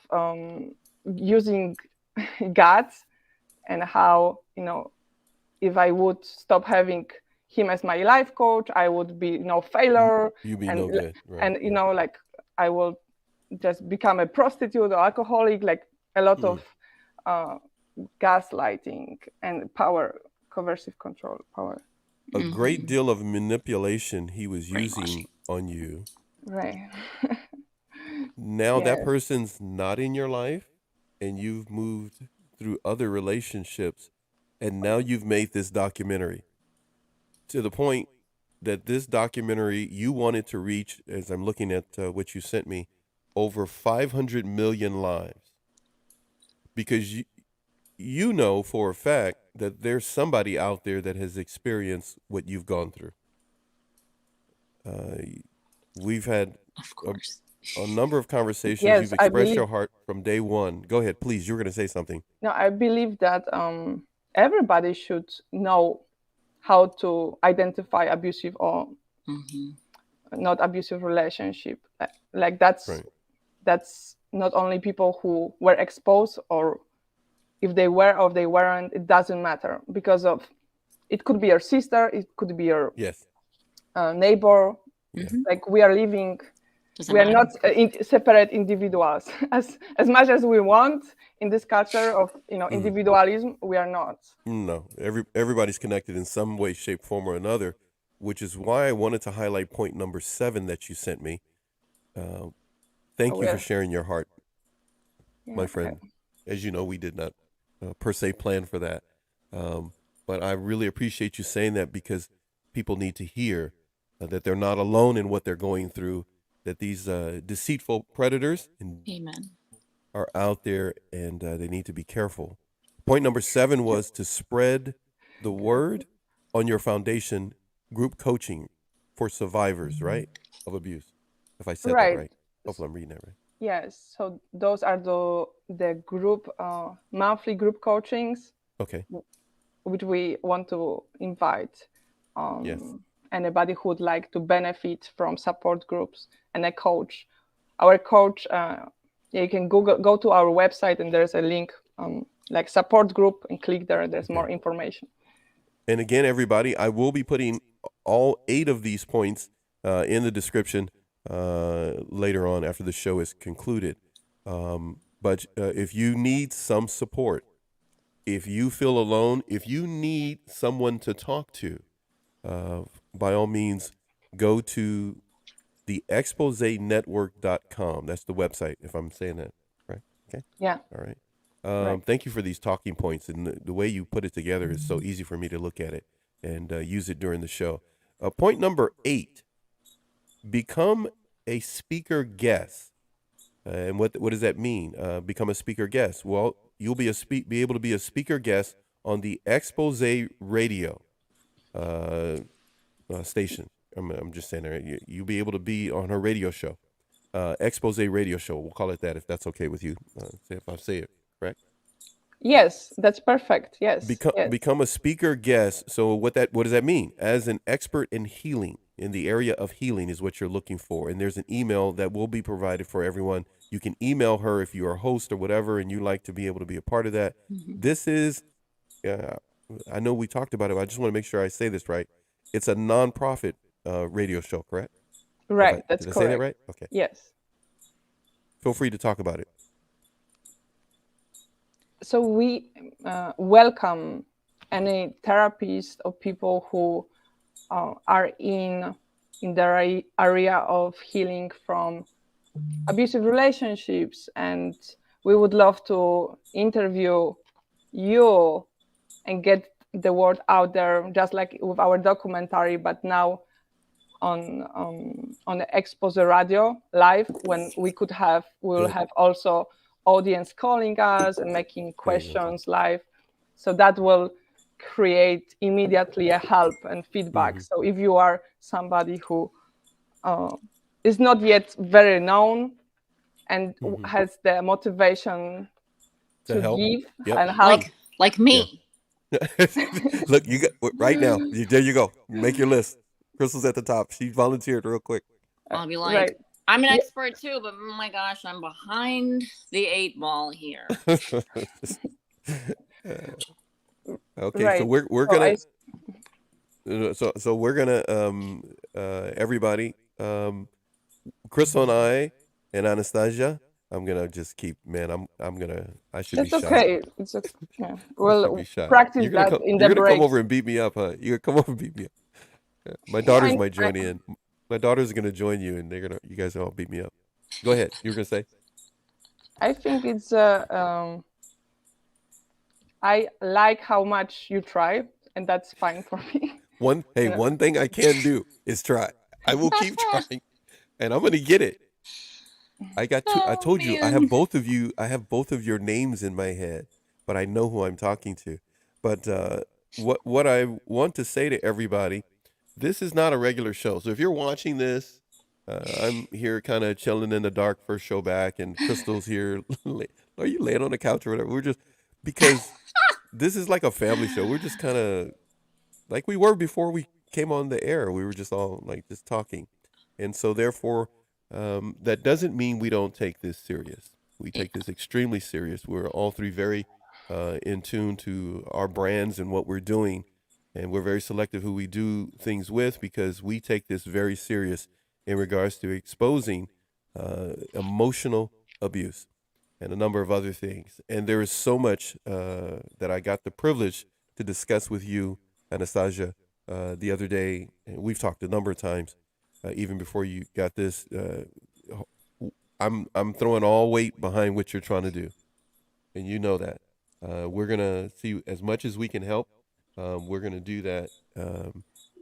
using guts. And how, if I would stop having him as my life coach, I would be failure. You'd be no good. Right. And, like I will just become a prostitute or alcoholic, like a lot of gaslighting and power, coercive control, power. A great deal of manipulation he was using on you. Right. Now that person's not in your life and you've moved through other relationships, and now you've made this documentary to the point that this documentary you wanted to reach, as I'm looking at what you sent me, over 500 million lives, because you know for a fact that there's somebody out there that has experienced what you've gone through. We've had of course a number of conversations. Yes, You've I expressed your believe. heart from day one. Go ahead, please. You were going to say something. No, I believe that everybody should know how to identify abusive or not abusive relationship. Like Right. that's not only people who were exposed, or if they were or they weren't, it doesn't matter, because of it could be your sister, it could be your Yes. neighbor. Yeah. Like we are living, Doesn't we are matter. not separate individuals. As much as we want in this culture of individualism, we are not. No, everybody's connected in some way, shape, form, or another, which is why I wanted to highlight point number 7 that you sent me. Thank you for sharing your heart, my friend. As you know, we did not per se plan for that. But I really appreciate you saying that, because people need to hear that they're not alone in what they're going through, that these deceitful predators Amen. are out there, and they need to be careful. Point number 7 was to spread the word on your foundation group coaching for survivors, right, of abuse. If I said that right. Hopefully I'm reading that right. Yes. So those are the group monthly group coachings. Okay. Which we want to invite Yes. anybody who would like to benefit from support groups and a coach. Our coach, you can go to our website, and there's a link like support group, and click there. There's more information. And again, everybody, I will be putting all 8 of these points in the description later on after the show is concluded. But if you need some support, if you feel alone, if you need someone to talk to, by all means, go to the exposenetwork.com. That's the website, if I'm saying that right. Okay. Yeah. All right. Thank you for these talking points, and the way you put it together is so easy for me to look at it and use it during the show. Point number 8, become a speaker guest. And what does that mean? Become a speaker guest. Well, you'll be able to be a speaker guest on the Expose Radio station. I'm just saying there. You'll be able to be on her radio show, Expose Radio Show. We'll call it that, if that's okay with you. If I say it correct. Yes, that's perfect. Yes. Become a speaker guest. So what does that mean? As an expert in healing, in the area of healing, is what you're looking for. And there's an email that will be provided for everyone. You can email her if you're a host or whatever, and you like to be able to be a part of that. This is, I know we talked about it, but I just want to make sure I say this right. It's a nonprofit radio show, correct? Right. That's correct. Did I say that right? Okay. Yes. Feel free to talk about it. So we welcome any therapist or people who are in the area of healing from abusive relationships, and we would love to interview you and get the word out there, just like with our documentary, but now on the Expose Radio live, when we will have also audience calling us and making questions live. So that will create immediately a help and feedback. So if you are somebody who is not yet very known and has the motivation to help. Give and help, like me. Look, you got right now. There you go. Make your list. Crystal's at the top. She volunteered real quick. I'll be like, I'm an expert too, but oh my gosh, I'm behind the 8 ball here. Okay, so we're gonna so we're gonna everybody, Crystal and I and Anastasia. I'm gonna just keep, man. I should be shy. That's okay. It's okay. Yeah. Well, shy. practice that in the break. You're gonna come over and beat me up, huh? You're gonna come over and beat me up. Yeah. My daughters might join in. My daughters are gonna join you, and you guys all beat me up. Go ahead. You were gonna say? I think it's I like how much you try, and that's fine for me. One thing I can do is try. I will keep trying, and I'm gonna get it. I told you I have both of you. I have both of your names in my head, but I know who I'm talking to. But what I want to say to everybody, this is not a regular show. So if you're watching this I'm here kind of chilling in the dark first show back, and Crystal's here. Are you laying on the couch or whatever? We're just because this is like a family show. We're just kind of like we were before we came on the air. We were just all like just talking, and so therefore, that doesn't mean we don't take this serious. We take this extremely serious. We're all three very in tune to our brands and what we're doing, and we're very selective who we do things with because we take this very serious in regards to exposing emotional abuse and a number of other things. And there is so much that I got the privilege to discuss with you, Anastasia, the other day. And we've talked a number of times, even before you got this. I'm throwing all weight behind what you're trying to do, and you know that. We're gonna see as much as we can help. We're gonna do that,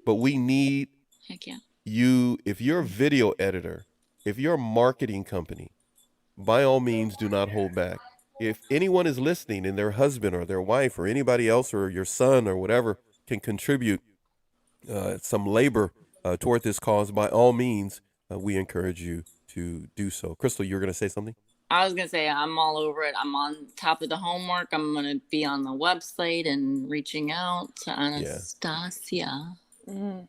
but we need Heck yeah. you. If you're a video editor, if you're a marketing company, by all means, do not hold back. If anyone is listening and their husband or their wife or anybody else or your son or whatever can contribute some labor toward this cause, by all means, we encourage you to do so. Crystal, you were going to say something? I was gonna say I'm all over it. I'm on top of the homework. I'm gonna be on the website and reaching out to Anastasia. Mm.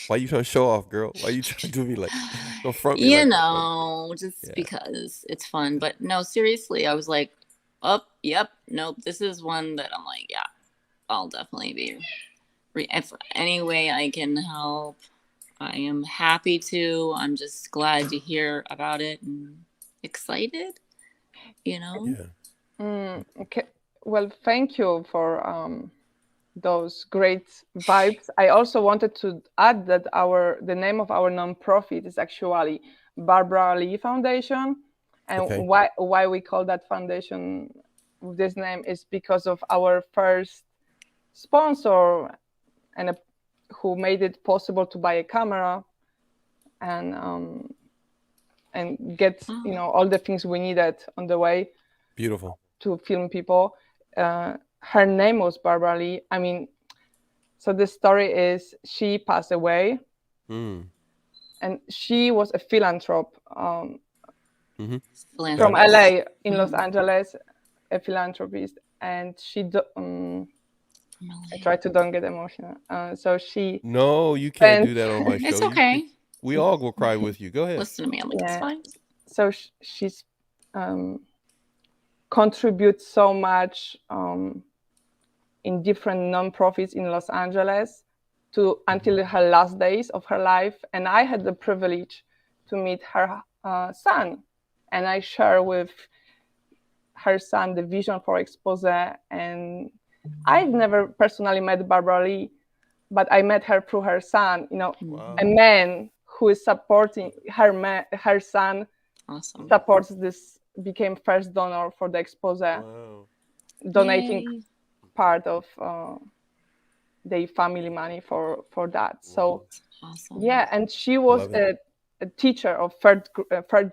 Why you trying to show off, girl? Why you trying to do me like don't front me You like know, just because it's fun. But no, seriously, I was like, yep, nope. This is one that I'm like, yeah, I'll definitely be. If any way I can help, I am happy to. I'm just glad to hear about it and excited. You know. Yeah. Okay. Well, thank you for those great vibes. I also wanted to add that the name of our nonprofit is actually Barbara Lee Foundation, and Okay. why we call that foundation with this name is because of our first sponsor and who made it possible to buy a camera and get all the things we needed on the way. Beautiful. To film people. Her name was Barbara Lee. I mean, so the story is she passed away, and she was a philanthrope from LA in Los Angeles, a philanthropist, and she. I try to don't get emotional. So she. No, you can't do that on my show. It's okay. We all will cry with you. Go ahead. Listen to me. I'm like, it's fine. So she's. Contribute so much in different nonprofits in Los Angeles until her last days of her life. And I had the privilege to meet her son, and I share with her son the vision for Expose. And I've never personally met Barbara Lee, but I met her through her son. A man who is supporting her son. Awesome. Supports this. Became first donor for the Expose, donating part of their family money for that. So awesome. Yeah, and she was a teacher of third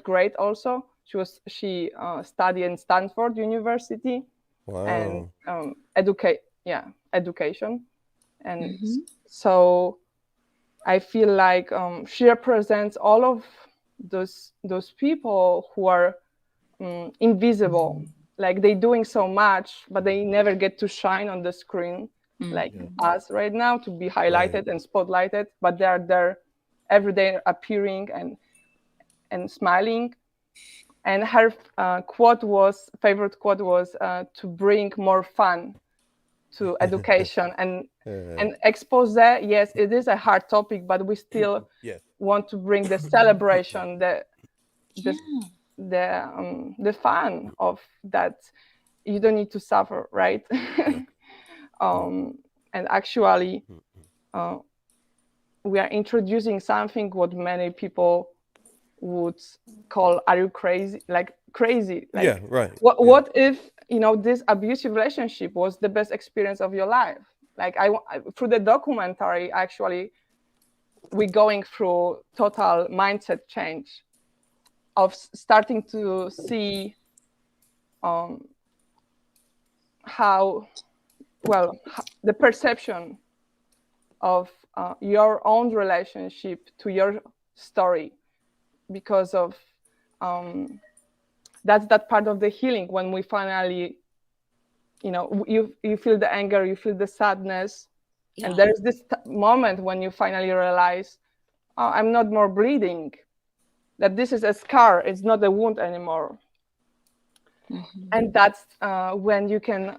grade also. She studied in Stanford University and education, and so I feel like she represents all of those people who are invisible, like they're doing so much but they never get to shine on the screen like us right now to be highlighted and spotlighted, but they are there every day appearing and smiling. And her favorite quote was to bring more fun to education and Expose. Yes, it is a hard topic, but we still want to bring the celebration, the fun of that. You don't need to suffer, right? And actually we are introducing something what many people would call, are you crazy? Like what if this abusive relationship was the best experience of your life? Like through the documentary, actually we're going through total mindset change of starting to see how the perception of your own relationship to your story because of that's that part of the healing when we finally, you feel the anger, you feel the sadness, and there's this moment when you finally realize, oh, I'm not more bleeding, that this is a scar, it's not a wound anymore. And that's when you can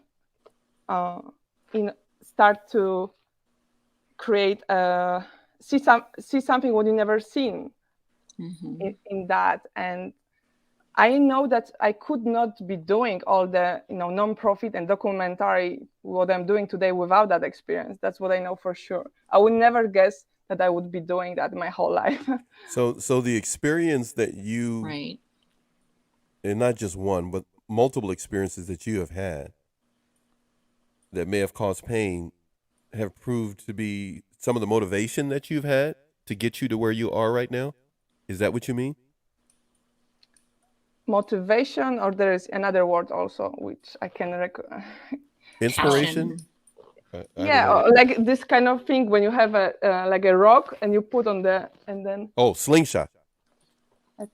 start to create see something what you never seen in that. And I know that I could not be doing all the non-profit and documentary what I'm doing today without that experience. That's what I know for sure. I would never guess that I would be doing that my whole life. So the experience that you, Right. and not just one, but multiple experiences that you have had that may have caused pain, have proved to be some of the motivation that you've had to get you to where you are right now? Is that what you mean? Motivation, or there is another word also which I can Inspiration? Yeah, like this kind of thing when you have a like a rock and you put on the, and then slingshot.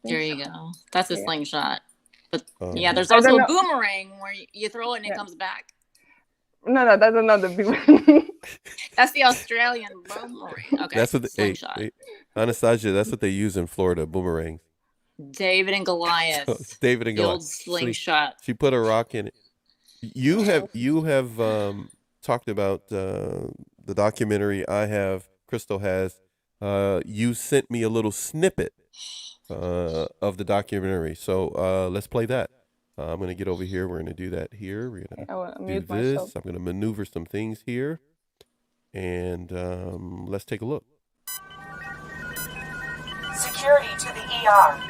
There you go. That's a slingshot. But there's I also don't a know. boomerang where you throw it and it comes back. No, that's another big one. That's the Australian boomerang. Okay, That's what slingshot. Anastasia, that's what they use in Florida, boomerangs. David and Goliath. David and the Goliath. old slingshot. She put a rock in it. You have talked about the documentary. I have. Crystal has. You sent me a little snippet of the documentary. So let's play that. I'm going to get over here. We're going to do that here. We're going to do this. Myself. I'm going to maneuver some things here. And let's take a look. Security to the ER.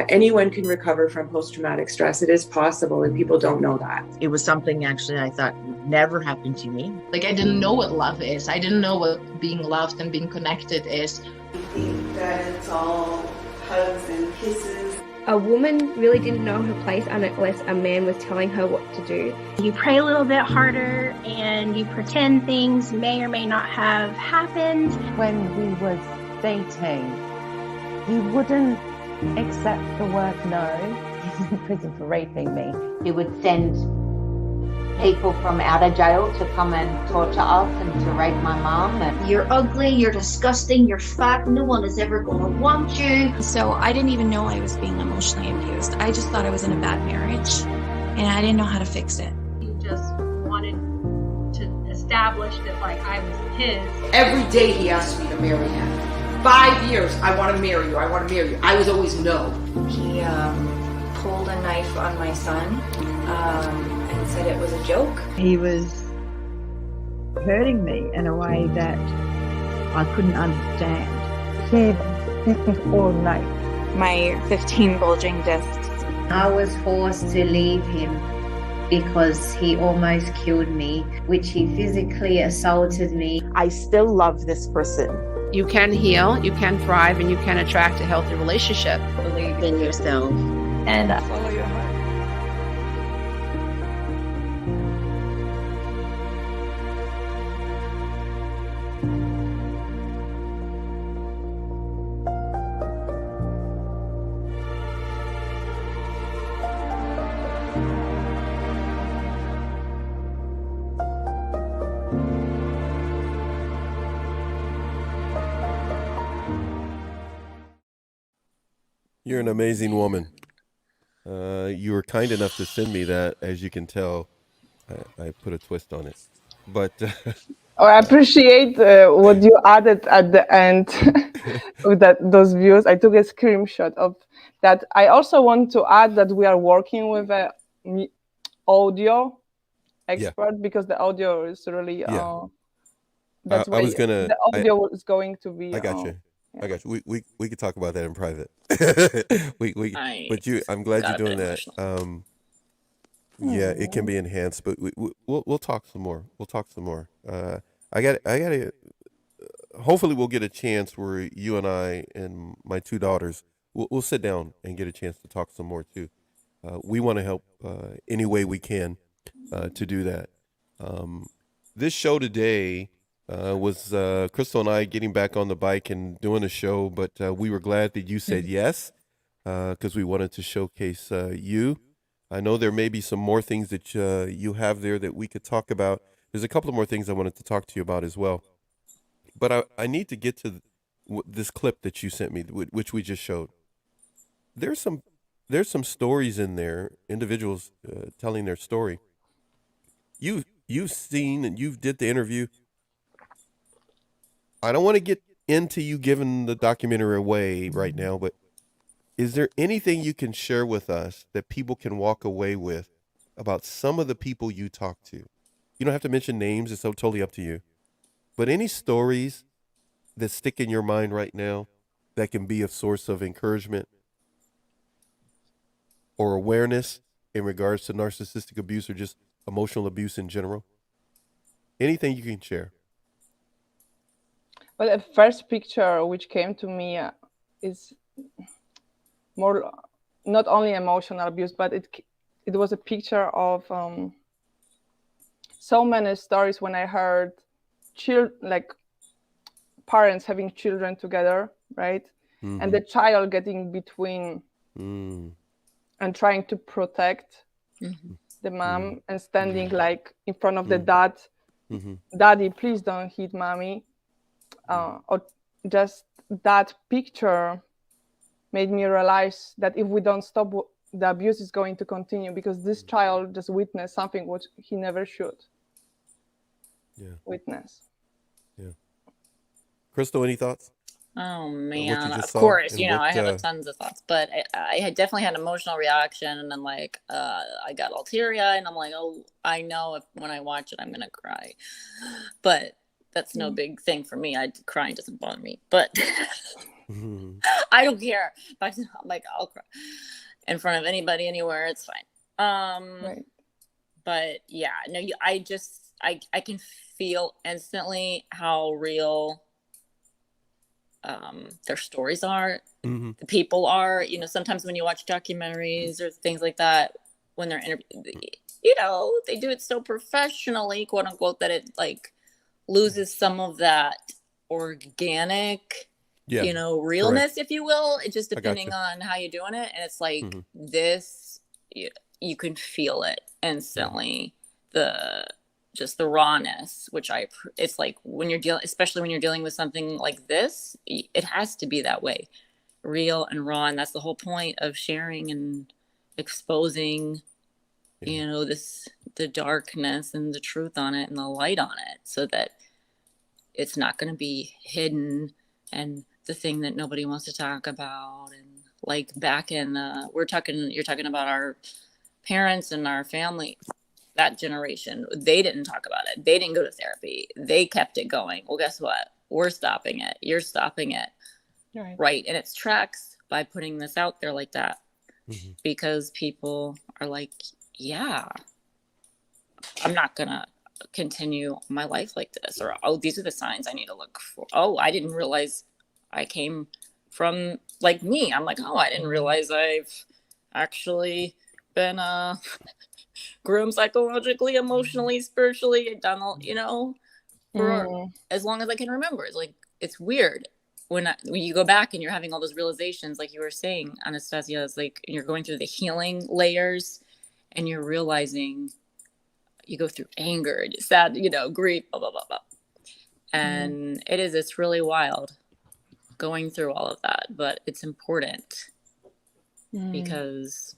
Anyone can recover from post-traumatic stress. It is possible, and people don't know that. It was something actually I thought never happened to me. Like, I didn't know what love is. I didn't know what being loved and being connected is. I think that it's all hugs and kisses. A woman really didn't know her place unless a man was telling her what to do. You pray a little bit harder and you pretend things may or may not have happened. When we were dating, he wouldn't accept the word no. He's in prison for raping me. He would send people from out of jail to come and torture us and to rape my mum. And you're ugly, you're disgusting, you're fat, no one is ever going to want you. So I didn't even know I was being emotionally abused. I just thought I was in a bad marriage and I didn't know how to fix it. He just wanted to establish that like I was his. Every day he asked me to marry him. 5 years, I want to marry you, I want to marry you. I was always no. He pulled a knife on my son and said it was a joke. He was hurting me in a way that I couldn't understand. He beat me all night. My 15 bulging discs. I was forced to leave him because he almost killed me, which he physically assaulted me. I still love this person. You can heal, you can thrive, and you can attract a healthy relationship. Believe in yourself. And follow your heart. You're an amazing woman. You were kind enough to send me that. As you can tell, I put a twist on it. But I appreciate what you added at the end with those views. I took a screenshot of that. I also want to add that we are working with a audio expert because the audio is really. That's why the audio is going to be. I got you. I got you. We could talk about that in private. I'm glad you're doing that. Yeah, it can be enhanced, but we'll talk some more. I got hopefully we'll get a chance where you and I and my two daughters we'll sit down and get a chance to talk some more too. We want to help any way we can to do that. This show today was Crystal and I getting back on the bike and doing a show, but we were glad that you said yes because we wanted to showcase you. I know there may be some more things that you have there that we could talk about. There's a couple of more things I wanted to talk to you about as well. But I need to get to this clip that you sent me, which we just showed. There's some stories in there, individuals telling their story. You've seen and you did the interview. I don't want to get into you giving the documentary away right now, but is there anything you can share with us that people can walk away with about some of the people you talk to? You don't have to mention names. It's so totally up to you. But any stories that stick in your mind right now that can be a source of encouragement or awareness in regards to narcissistic abuse or just emotional abuse in general? Anything you can share? Well, the first picture which came to me is more not only emotional abuse, but it was a picture of so many stories when I heard like parents having children together, right? Mm-hmm. And the child getting between and trying to protect the mom and standing like in front of the dad. Daddy, please don't hit mommy. Or just that picture made me realize that if we don't stop, the abuse is going to continue because this child just witnessed something which he never should witness. Yeah. Crystal, any thoughts? Oh man, of course, you know, I have tons of thoughts, but I had definitely had an emotional reaction, and then like I got all teary-eyed, and I'm like, oh, I know when I watch it, I'm gonna cry, but that's no big thing for me. Crying doesn't bother me, but I don't care. Like I'll cry in front of anybody, anywhere. It's fine. Right. But yeah, no, I can feel instantly how real their stories are. The people are. You know, sometimes when you watch documentaries or things like that, when they're you know, they do it so professionally, quote unquote, that it like loses some of that organic, you know, realness, if you will. It just depending on how you're doing it. And it's like this, you can feel it instantly. Just the rawness, which it's like when you're especially when you're dealing with something like this, it has to be that way, real and raw. And that's the whole point of sharing and exposing, you know, the darkness and the truth on it and the light on it, so that it's not going to be hidden and the thing that nobody wants to talk about. And like back in, you're talking about our parents and our family, that generation, they didn't talk about it. They didn't go to therapy. They kept it going. Well, guess what? We're stopping it. You're stopping it. Right. And it's tracks by putting this out there like that, because people are like, yeah, I'm not going to continue my life like this, or oh, these are the signs I need to look for. Oh, I didn't realize I came from like me. I'm like, oh, I didn't realize I've actually been groomed psychologically, emotionally, spiritually, done all, you know, for as long as I can remember. It's like, it's weird when you go back and you're having all those realizations, like you were saying, Anastasia, is like you're going through the healing layers and you're realizing you go through anger, sad, you know, grief, blah, blah, blah, blah. And it's really wild going through all of that, but it's important because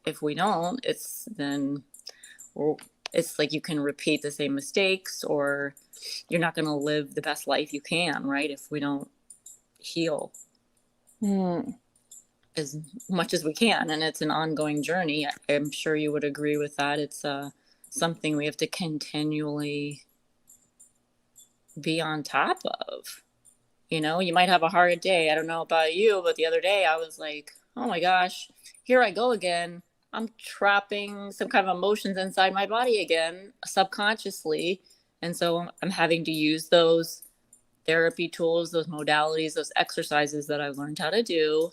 if we don't, it's like you can repeat the same mistakes, or you're not going to live the best life you can, right? If we don't heal as much as we can. And it's an ongoing journey. I'm sure you would agree with that. It's something we have to continually be on top of. You know, you might have a hard day. I don't know about you, but the other day I was like, oh my gosh, here I go again. I'm trapping some kind of emotions inside my body again, subconsciously. And so I'm having to use those therapy tools, those modalities, those exercises that I've learned how to do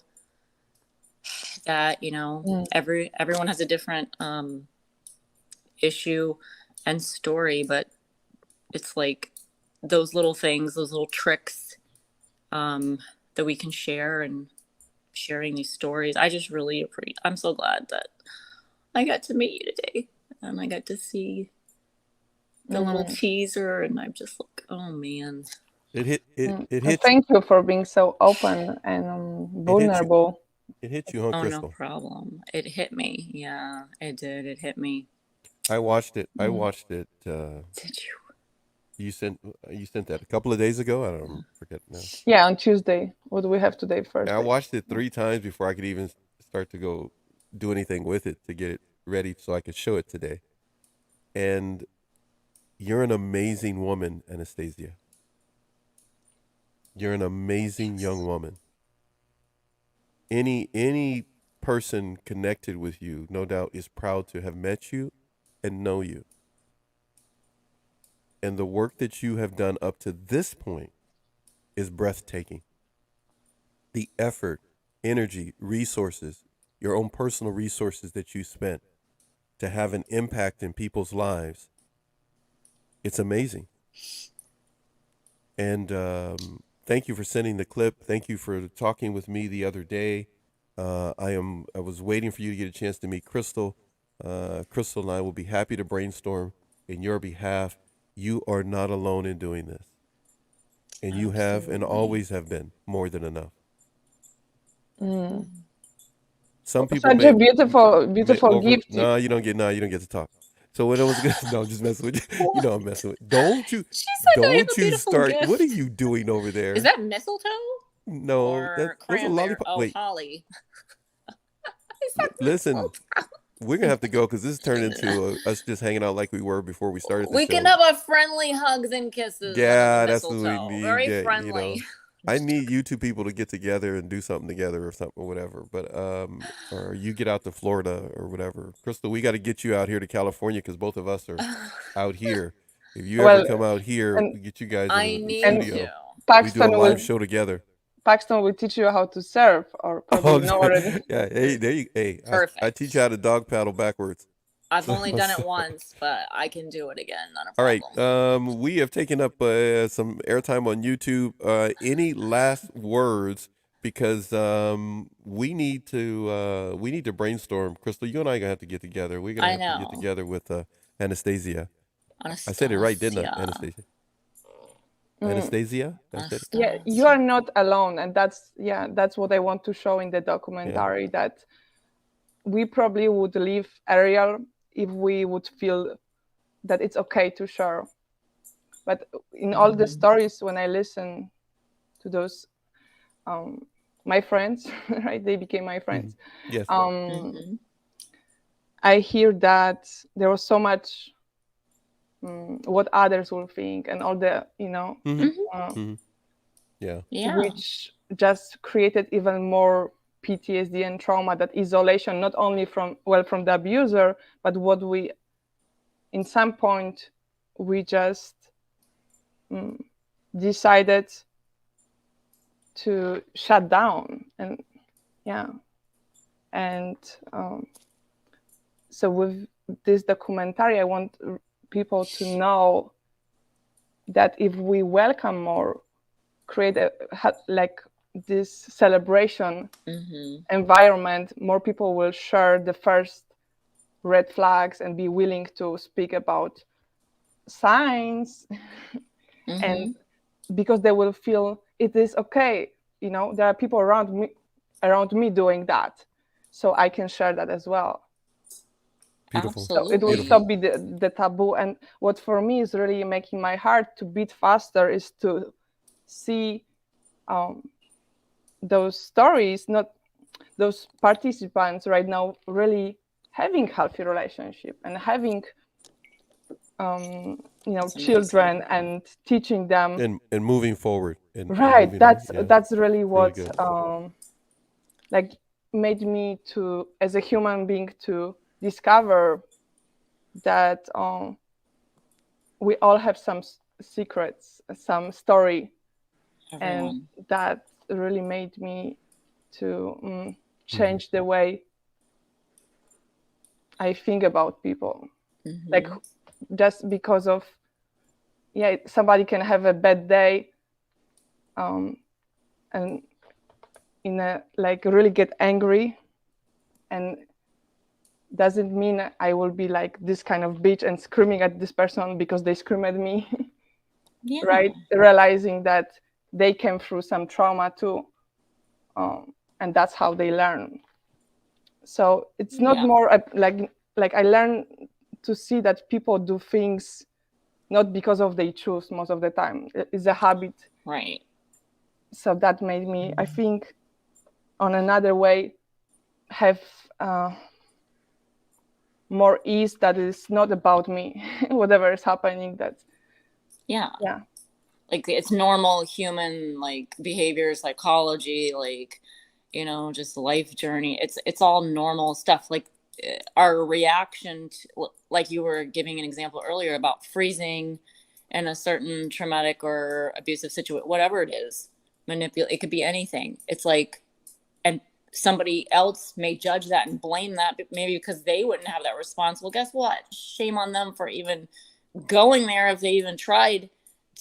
that, you know, everyone has a different issue and story, but it's like those little things, those little tricks that we can share, and sharing these stories. I just really appreciate. I'm so glad that I got to meet you today, and I got to see the little teaser, and I'm just like, oh man. It hit Thank you for being so open and vulnerable. It hit you, huh, Oh, Crystal? no problem. It hit me. Yeah, it did. It hit me. I watched it. Did you? You sent that a couple of days ago? I don't forget now. Yeah, on Tuesday. What do we have today? First. I watched it 3 times before I could even start to go do anything with it to get it ready so I could show it today. And you're an amazing woman, Anastasia. You're an amazing young woman. Any person connected with you, no doubt, is proud to have met you and know you. And the work that you have done up to this point is breathtaking. The effort, energy, resources, your own personal resources that you spent to have an impact in people's lives, it's amazing. And thank you for sending the clip. Thank you for talking with me the other day. I was waiting for you to get a chance to meet Crystal. Crystal and I will be happy to brainstorm in your behalf. You are not alone in doing this. And you have and always have been more than enough. Some people such a beautiful gift. No, you don't get to talk. So what I was gonna no, I'm just messing with you. You know I'm messing with. Don't you start. Gift. What are you doing over there? Is that mistletoe? No, or that's a lollipop. Oh, wait, holly. listen. We're gonna have to go because this turned into us just hanging out like we were before we started. We can have a friendly hugs and kisses. Yeah, that's what we need. Very friendly. You know, I need you two people to get together and do something together or something or whatever. But or you get out to Florida or whatever. Crystal, we got to get you out here to California because both of us are out here. If you ever come out here, we get you guys in the studio. We do a live show together. Paxton will teach you how to surf, or probably know already. Yeah, hey, there you. Hey, I teach you how to dog paddle backwards. I've only done it once, but I can do it again. Not a All problem. right. We have taken up some airtime on YouTube. Any last words? Because we need to brainstorm. Crystal, you and I are gonna have to get together. We're gonna have to get together with Anastasia. I said it right, didn't I, Anastasia? Anastasia? Yeah, you are not alone, and that's what I want to show in the documentary. Yeah. That we probably would leave Ariel if we would feel that it's okay to share. But in all the stories, when I listen to those, my friends, right? They became my friends. Yes. I hear that there was so much. What others will think and all the which just created even more PTSD and trauma, that isolation, not only from the abuser, but what we in some point we just decided to shut down. And so with this documentary I want people to know that if we welcome more, create this celebration environment, more people will share the first red flags and be willing to speak about signs. And because they will feel it is okay, there are people around me doing that, so I can share that as well. Beautiful. So it will stop be the taboo. And what for me is really making my heart to beat faster is to see those stories, not those participants right now really having healthy relationship and having children and teaching them and moving forward. That's really what made me to, as a human being, to discover that we all have some secrets, some story. And that really made me to change the way I think about people. Like just because of somebody can have a bad day and like really get angry, and doesn't mean I will be like this kind of bitch and screaming at this person because they scream at me. Right? Realizing that they came through some trauma too, and that's how they learn. So it's not more like I learned to see that people do things not because of they choose most of the time. It's a habit. Right. So that made me, I think, on another way, have more ease that is not about me, whatever is happening. That's yeah. Like it's normal human like behavior, psychology, like, you know, just life journey. It's all normal stuff. Like our reaction to, like you were giving an example earlier about freezing in a certain traumatic or abusive situation, whatever it is, manipulate. It could be anything. It's like, and somebody else may judge that and blame that, maybe because they wouldn't have that response. Well, guess what? Shame on them for even going there if they even tried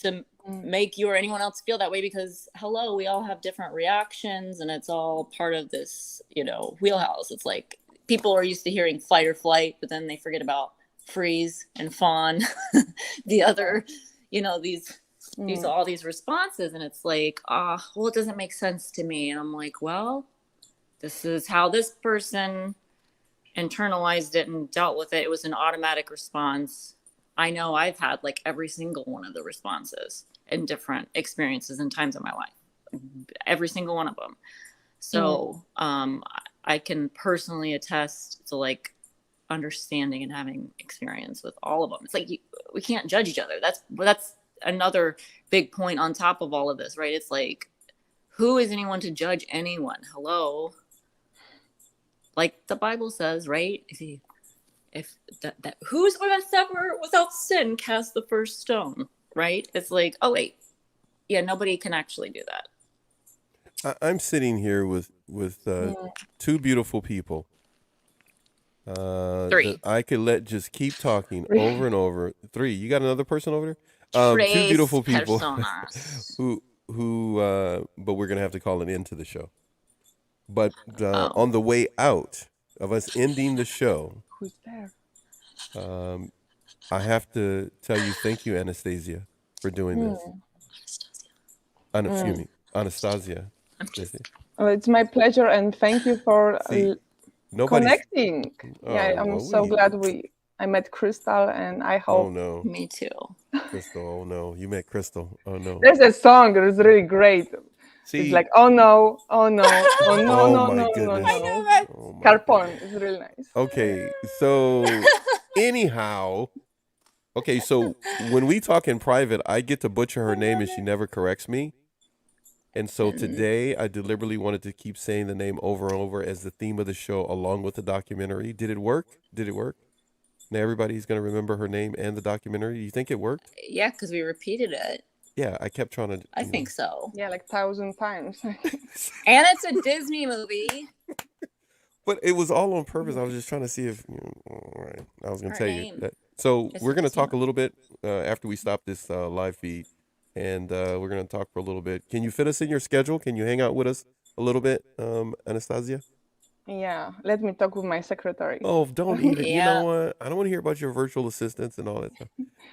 to make you or anyone else feel that way, because hello, we all have different reactions and it's all part of this, you know, wheelhouse. It's like people are used to hearing fight or flight, but then they forget about freeze and fawn, the other, you know, these all these responses, and it's like, well, it doesn't make sense to me. And I'm like, well, this is how this person internalized it and dealt with it. It was an automatic response. I know I've had like every single one of the responses in different experiences and times in my life, every single one of them. So I can personally attest to like understanding and having experience with all of them. It's like we can't judge each other. That's another big point on top of all of this, right? It's like, who is anyone to judge anyone? Hello, like the Bible says, right? If that who's ever without sin cast the first stone, right? It's like, oh wait, yeah, nobody can actually do that. I'm sitting here with two beautiful people. Three. That I could let just keep talking over and over. Three. You got another person over there? Two beautiful people who but we're gonna have to call an end to the show. But on the way out of us ending the show, who's there? I have to tell you, thank you, Anastasia, for doing this. Excuse me, Anastasia. It's my pleasure, and thank you for connecting. I'm so glad I met Crystal, and I hope. Oh no. Me too. Crystal, oh no. You met Crystal. Oh no. There's a song that is really great. It's like, oh no, oh no, oh no, Oh no, my no, goodness. no. Carpon is really nice. Okay, so anyhow, okay, so when we talk in private, I get to butcher her name and she never corrects me. And so today I deliberately wanted to keep saying the name over and over as the theme of the show along with the documentary. Did it work? Did it work? Now everybody's going to remember her name and the documentary. Do you think it worked? Yeah, because we repeated it. Yeah, I kept trying to. I think so. Yeah, like 1,000 times. And it's a Disney movie. But it was all on purpose. I was just trying to see if. All right, I was going to tell you that. So we're going to talk a little bit after we stop this live feed, and we're going to talk for a little bit. Can you fit us in your schedule? Can you hang out with us a little bit, Anastasia? Yeah, let me talk with my secretary. Oh, don't even. You know what? I don't want to hear about your virtual assistants and all that stuff.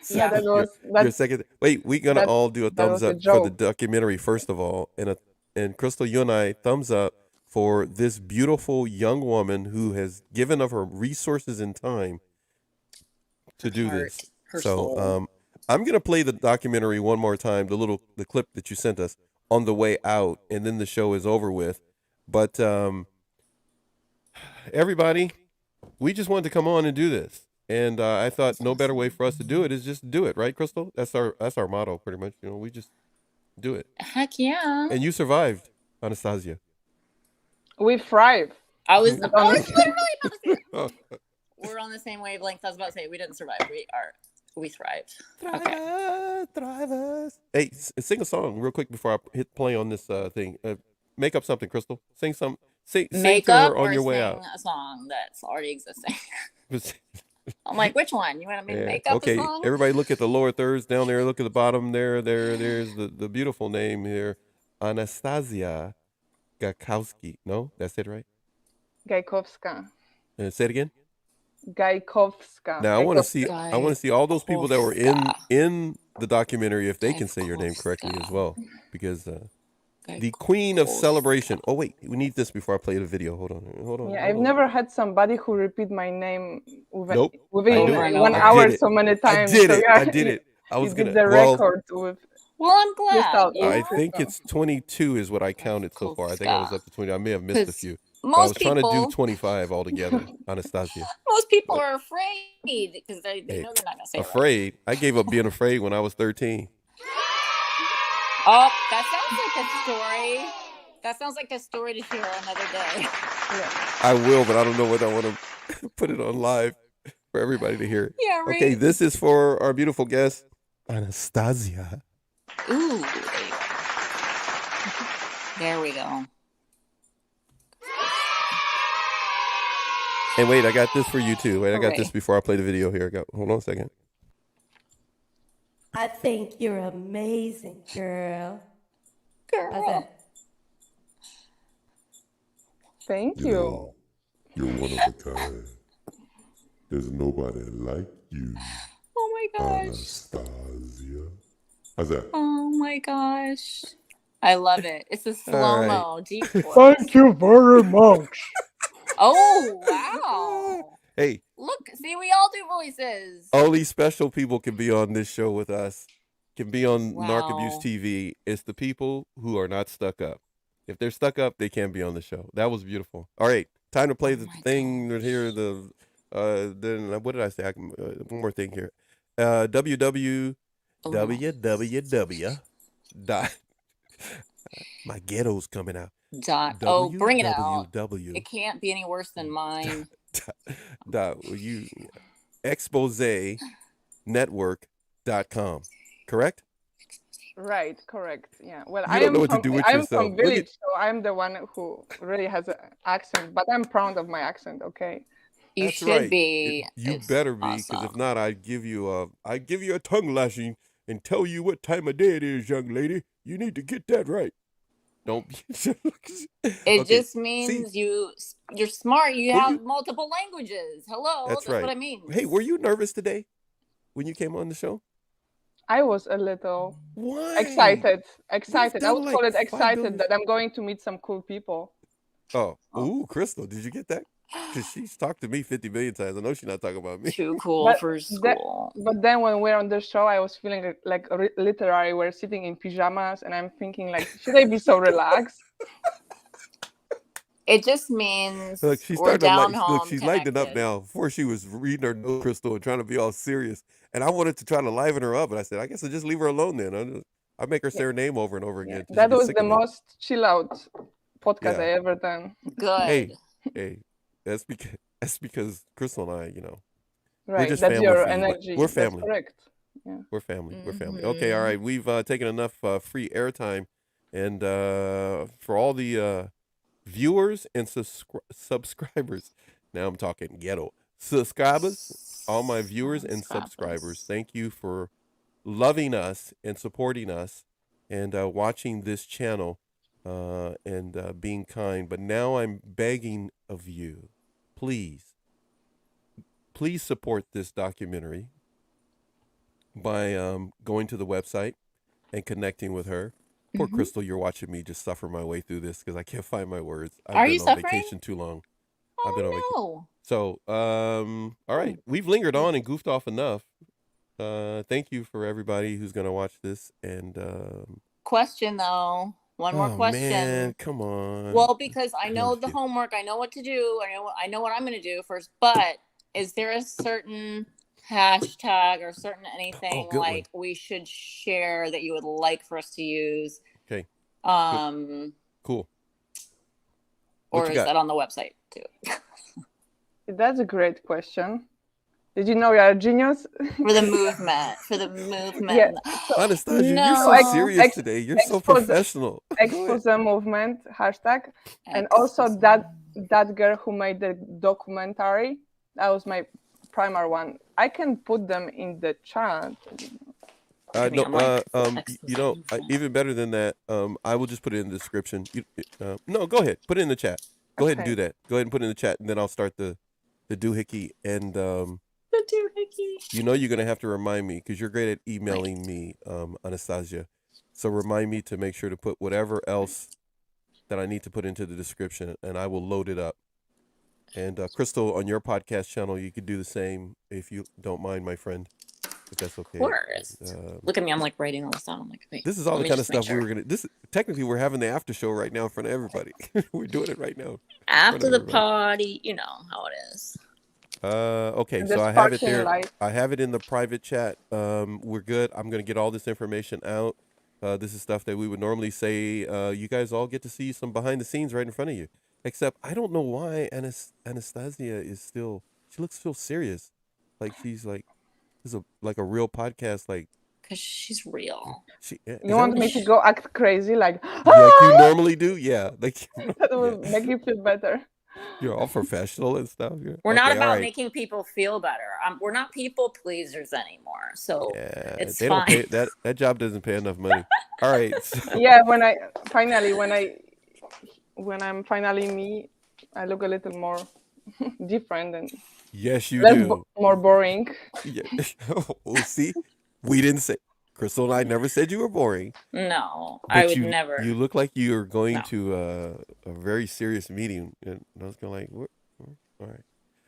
Yeah, that was your second. Wait, we're gonna all do a thumbs up for the documentary first of all, and Crystal, you and I, thumbs up for this beautiful young woman who has given of her resources and time to do this. So, I'm gonna play the documentary one more time, the clip that you sent us on the way out, and then the show is over with. But everybody, we just wanted to come on and do this, and I thought no better way for us to do it is just do it, right, Crystal? That's our motto, pretty much. You know, we just do it. Heck yeah! And you survived, Anastasia. We thrive. I was literally about to say. We're on the same wavelength. I was about to say we didn't survive. We thrived. Thrivers. Hey, sing a song real quick before I hit play on this thing. Make up something, Crystal. Sing Sing to Makeup her on or your way sing out. a song that's already existing? I'm like, which one? You want me to Yeah. make up a Okay, song? everybody look at the lower thirds down there. Look at the bottom there. There's the beautiful name here. Anastasia Gikovska. No, that's it, right? Gikovska. Say it again. Gikovska. Now I want to see all those people that were in the documentary if they can say your name correctly as well, because the Queen of Celebration. Oh wait, we need this before I play the video. Hold on. Yeah, I've never had somebody who repeat my name Nope. within I 1 hour so many times. I did So, it. yeah, I did it. I was you gonna did the record with. Well, I'm glad. I think it's 22 is what I counted so far. I think I was up to 20. I may have missed a few. But I was trying to do 25 altogether, Anastasia. Most people are afraid because they know they're not going to say Afraid? It I gave up being afraid when I was 13. Oh, that sounds like a story. That sounds like a story to share another day. Yeah. I will, but I don't know whether I want to put it on live for everybody to hear. Yeah, right. Okay, this is for our beautiful guest, Anastasia. Ooh. There we go. Hey, wait, I got this for you too. Wait, I got Hooray. this before I play the video here. Hold on a second. I think you're amazing, girl. How's that? Thank you. You're one of a kind. There's nobody like you. Oh my gosh. Anastasia. How's that? Oh my gosh. I love it. It's a slow-mo, deep voice. Thank you very much. Oh, wow. Hey, Look, see, we all do voices. only special people can be on this show with us, can be on Wow. Narc Abuse TV. It's the people who are not stuck up. If they're stuck up, they can't be on the show. That was beautiful. All right, time to play the thing here. Then what did I say? One more thing here. www. Dot. My ghetto's coming out. Bring it out. www. It can't be any worse than mine. exposenetwork.com. Correct? Right, correct. Yeah. Well, You don't know what to do with I'm yourself. from Look at- village, so I'm the one who really has an accent, but I'm proud of my accent, okay? You That's should right. be. You It's better be, because if not, I'd give you a tongue lashing and tell you what time of day it is, young lady. You need to get that right. Don't be. It just means you're smart. You Were have you- multiple languages. Hello, That's that's right. what I mean. Hey, were you nervous today when you came on the show? I was a little Why? excited. I done would like call it 5 excited billion. that I'm going to meet some cool people. Oh, ooh, Crystal, did you get that? Because she's talked to me 50 million times. I know she's not talking about me. Too cool But for school. But then when we're on the show, I was feeling like literally we're sitting in pajamas, and I'm thinking like, should I be so relaxed? It just means Look, she's we're starting to down like. home. Look, she's lighting up connected. now. Before she was reading her note, Crystal, and trying to be all serious. And I wanted to try to liven her up, but I said, I guess I'll just leave her alone then. I make her say her name over and over again. till she That gets was sick the of it. most chill out podcast Yeah. I ever done. Good. Hey, that's because Crystal and I, we're Right, just that's family your for you. energy. We're That's family. correct. Yeah. We're family. We're family. Okay, all right. We've taken enough free airtime, and for all the viewers and subscribers, now I'm talking ghetto subscribers. All my viewers and subscribers, thank you for loving us and supporting us, and watching this channel, and being kind. But now I'm begging of you, please support this documentary by going to the website and connecting with her. Poor Crystal, you're watching me just suffer my way through this because I can't find my words. I've Are been you on suffering? vacation too long. Oh, I've been on vacation. no. So, all right, we've lingered on and goofed off enough. Thank you for everybody who's gonna watch this. And Question though. One more oh, question. man, come on. Well, because I know the homework, I know what to do, I know what I'm going to do first. But is there a certain hashtag or certain anything good like we should share that you would like for us to use? Okay. Or Cool. What you is got? that on the website too? That's a great question. Did you know you're a genius? For the movement. For the movement. Yeah. Anastasia, No. you're so serious today. You're so expose- professional. Expose the movement hashtag, and also that girl who made the documentary. That was my primary one. I can put them in the chat. Even better than that, I will just put it in the description. No, go ahead. Put it in the chat. Go ahead and do that. Go ahead and put it in the chat, and then I'll start the doohickey. And the doohickey. You know you're going to have to remind me, because you're great at emailing me, Anastasia. So remind me to make sure to put whatever else that I need to put into the description, and I will load it up. And Crystal, on your podcast channel, you could do the same if you don't mind, my friend. If that's okay. Of course. Look at me. I'm like writing all this down. I'm like, wait. This is all the kind of stuff we were going to. Technically, we're having the after show right now in front of everybody. We're doing it right now. After the party, you know how it is. Okay, so I have it there. I have it in the private chat. We're good. I'm going to get all this information out. This is stuff that we would normally say. You guys all get to see some behind the scenes right in front of you. Except I don't know why Anastasia is still. She looks so serious, like she's like. This is like a real podcast, like. Because she's real. You want me to go act crazy, like you normally do? Yeah, like that will make you feel better. You're all professional and stuff. We're not about making people feel better. We're not people pleasers anymore. So it's they fine. Don't pay, that job doesn't pay enough money. All right. So. Yeah, when I'm finally me, I look a little more different and. Yes, you less do. More boring. Yeah. Well, see, we didn't say. Crystal and I never said you were boring. No, I would never. You look like you are going to a very serious meeting, and I was going like,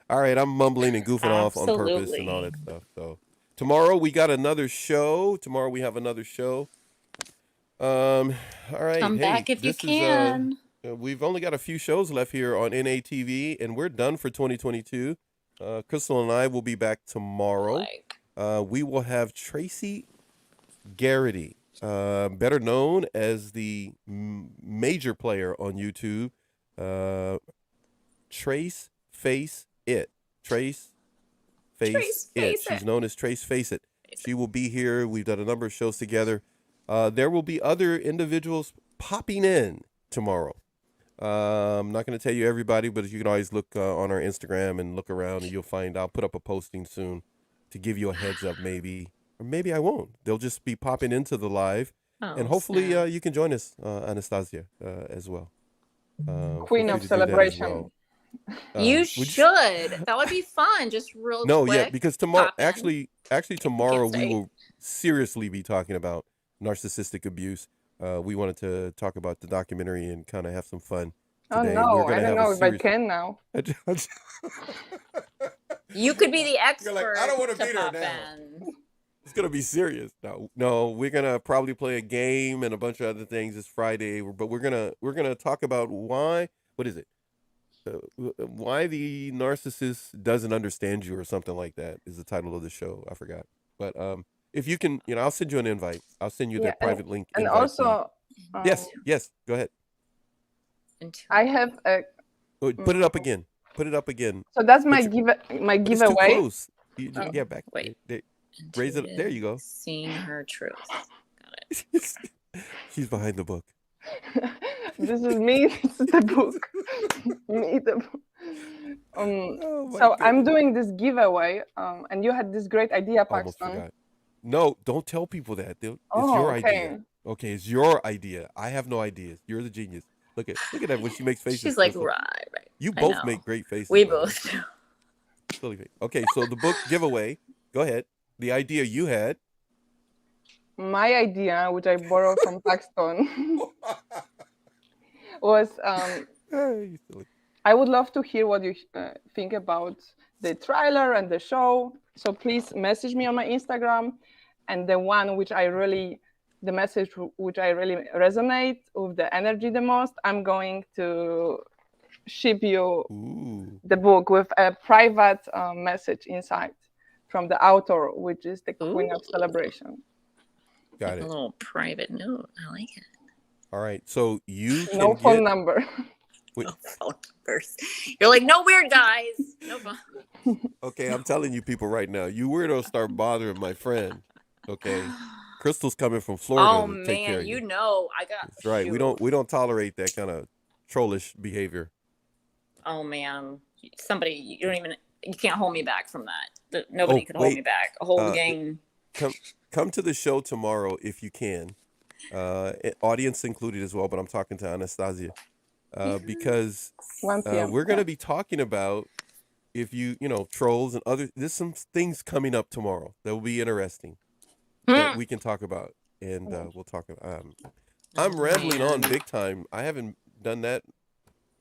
all right. I'm mumbling and goofing off on purpose and all that stuff. So tomorrow we got another show. Tomorrow we have another show. All right. Come back if you can. We've only got a few shows left here on NATV, and we're done for 2022. Crystal and I will be back tomorrow. We will have Tracy Garrity, better known as the major player on YouTube, Trace Face It. Trace Face It. She's known as Trace Face It. She will be here. We've done a number of shows together. There will be other individuals popping in tomorrow. I'm not going to tell you everybody, but you can always look on our Instagram and look around, and you'll find I'll put up a posting soon to give you a heads up, maybe, or maybe I won't. They'll just be popping into the live, and hopefully you can join us, Anastasia, as well. Queen of Celebration. You should. That would be fun. Just real quick. No, yeah, because tomorrow, actually tomorrow we will seriously be talking about narcissistic abuse. We wanted to talk about the documentary and kind of have some fun today. Oh no, I don't know if I can now. You could be the expert. You're like, I don't want to be there now. It's gonna be serious. No, we're gonna probably play a game and a bunch of other things this Friday. But we're gonna talk about why. What is it? Why the narcissist doesn't understand you, or something like that, is the title of the show. I forgot, but if you can, I'll send you an invite. I'll send you the private link. And also, yes, go ahead. I have a. Put it up again. Put it up again. So that's my giveaway. It's too close. Yeah, back. Wait. Raise it. There you go. Seeing her truth. Got it. She's behind the book. This is me. This is the book. Me, the book. So I'm doing this giveaway, and you had this great idea, Paxton. No, don't tell people that. It's your idea. Okay, it's your idea. I have no ideas. You're the genius. Look at that when she makes faces. She's like, right. You both make great faces. We both do. Okay, so the book giveaway. Go ahead. The idea you had. My idea, which I borrowed from Paxton, was I would love to hear what you think about the trailer and the show. So please message me on my Instagram, and the message which I really resonate with the energy the most, I'm going to ship you the book with a private message inside from the author, which is the Queen of Celebration. Got it. A little private note. I like it. All right. So you can phone number. No phone numbers. You're like, no weird guys. No phone. Okay, I'm telling you people right now, you weirdos start bothering my friend. Okay, Crystal's coming from Florida Oh to take care man, of you. you know I got. That's right. We don't tolerate that kind of trollish behavior. Oh man, somebody you can't hold me back from that. Nobody could hold me back. A whole gang. Come to the show tomorrow if you can. Audience included as well, but I'm talking to Anastasia because 1 p.m. we're going to be talking about if you trolls and other. There's some things coming up tomorrow that will be interesting that we can talk about, and we'll talk about. I'm rambling on big time. I haven't done that.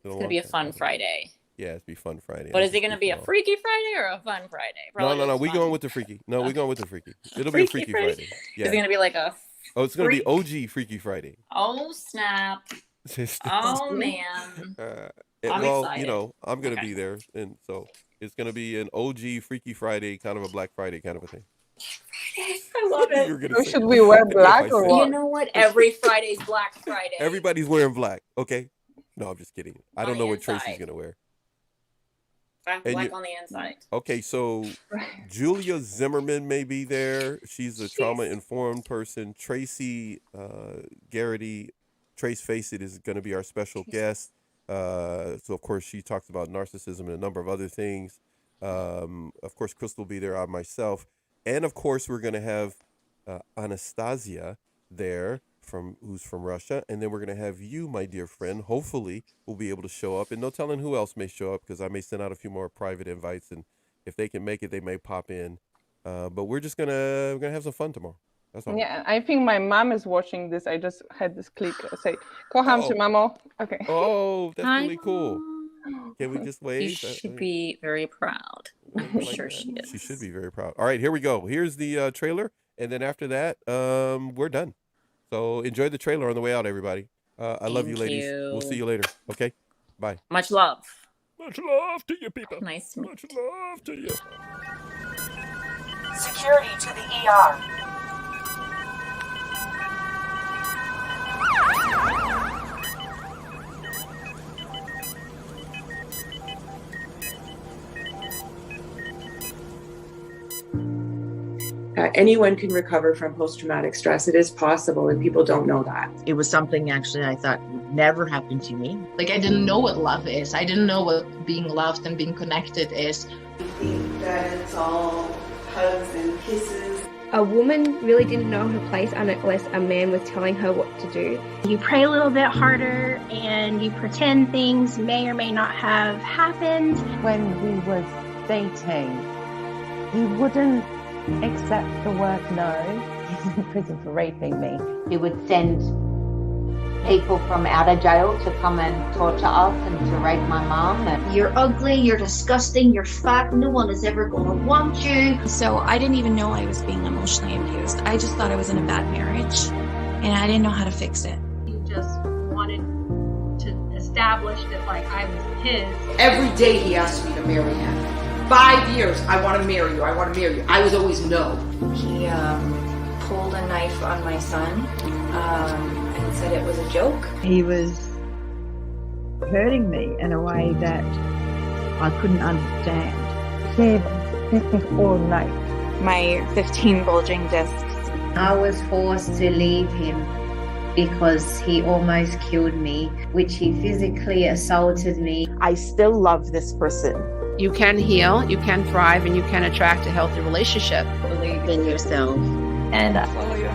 It's gonna be a fun Friday. Yeah, it's be fun Friday. But is it gonna be a freaky Friday or a fun Friday? Probably No. We going with the freaky. No, we going with the freaky. It'll be a freaky Friday. Yeah. Is it gonna be like a? Oh, it's gonna be OG Freaky Friday. Oh snap! Oh man! I'm excited. I'm gonna be there, and so it's gonna be an OG Freaky Friday, kind of a Black Friday kind of a thing. I love it. Should we wear black or what? You know what? Every Friday's Black Friday. Everybody's wearing black. Okay. No, I'm just kidding. I don't know what Tracy's gonna wear. Black on the inside. Okay, so Julia Zimmerman may be there. She's a trauma-informed person. Tracy Garrity, Trace Face It, is going to be our special guest. So, of course, she talks about narcissism and a number of other things. Of course, Crystal will be there, myself. And, of course, we're going to have Anastasia there, who's from Russia. And then we're going to have you, my dear friend, hopefully will be able to show up. And no telling who else may show up, because I may send out a few more private invites. And if they can make it, they may pop in. But we're just going to have some fun tomorrow. That's all. Yeah, I think my mom is watching this. I just had this click say, kocham cię, mamo. Okay. Oh, that's really cool. Can we just wave? You should be very proud. I'm sure she is. She should be very proud. All right, here we go. Here's the trailer. And then after that, we're done. So enjoy the trailer on the way out, everybody. I love you, ladies. We'll see you later. Okay? Bye. Much love. Much love to you, people. Nice to meet Much love to you. Security to the ER. Anyone can recover from post-traumatic stress. It is possible, and people don't know that. It was something actually I thought never happened to me. Like, I didn't know what love is. I didn't know what being loved and being connected is. I think that it's all hugs and kisses. A woman really didn't know her place unless a man was telling her what to do. You pray a little bit harder and you pretend things may or may not have happened. When we was dating, he wouldn't accept the word no. He's in prison for raping me. He would send people from out of jail to come and torture us and to rape my mom. You're ugly, you're disgusting, you're fat, no one is ever going to want you. So I didn't even know I was being emotionally abused. I just thought I was in a bad marriage and I didn't know how to fix it. He just wanted to establish that like I was his. Every day he asked me to marry him. 5 years, I want to marry you, I want to marry you. I was always no. He pulled a knife on my son and said it was a joke. He was hurting me in a way that I couldn't understand. He beat me all night. My 15 bulging discs. I was forced to leave him because he almost killed me, which he physically assaulted me. I still love this person. You can heal, you can thrive, and you can attract a healthy relationship. Believe in yourself. And follow your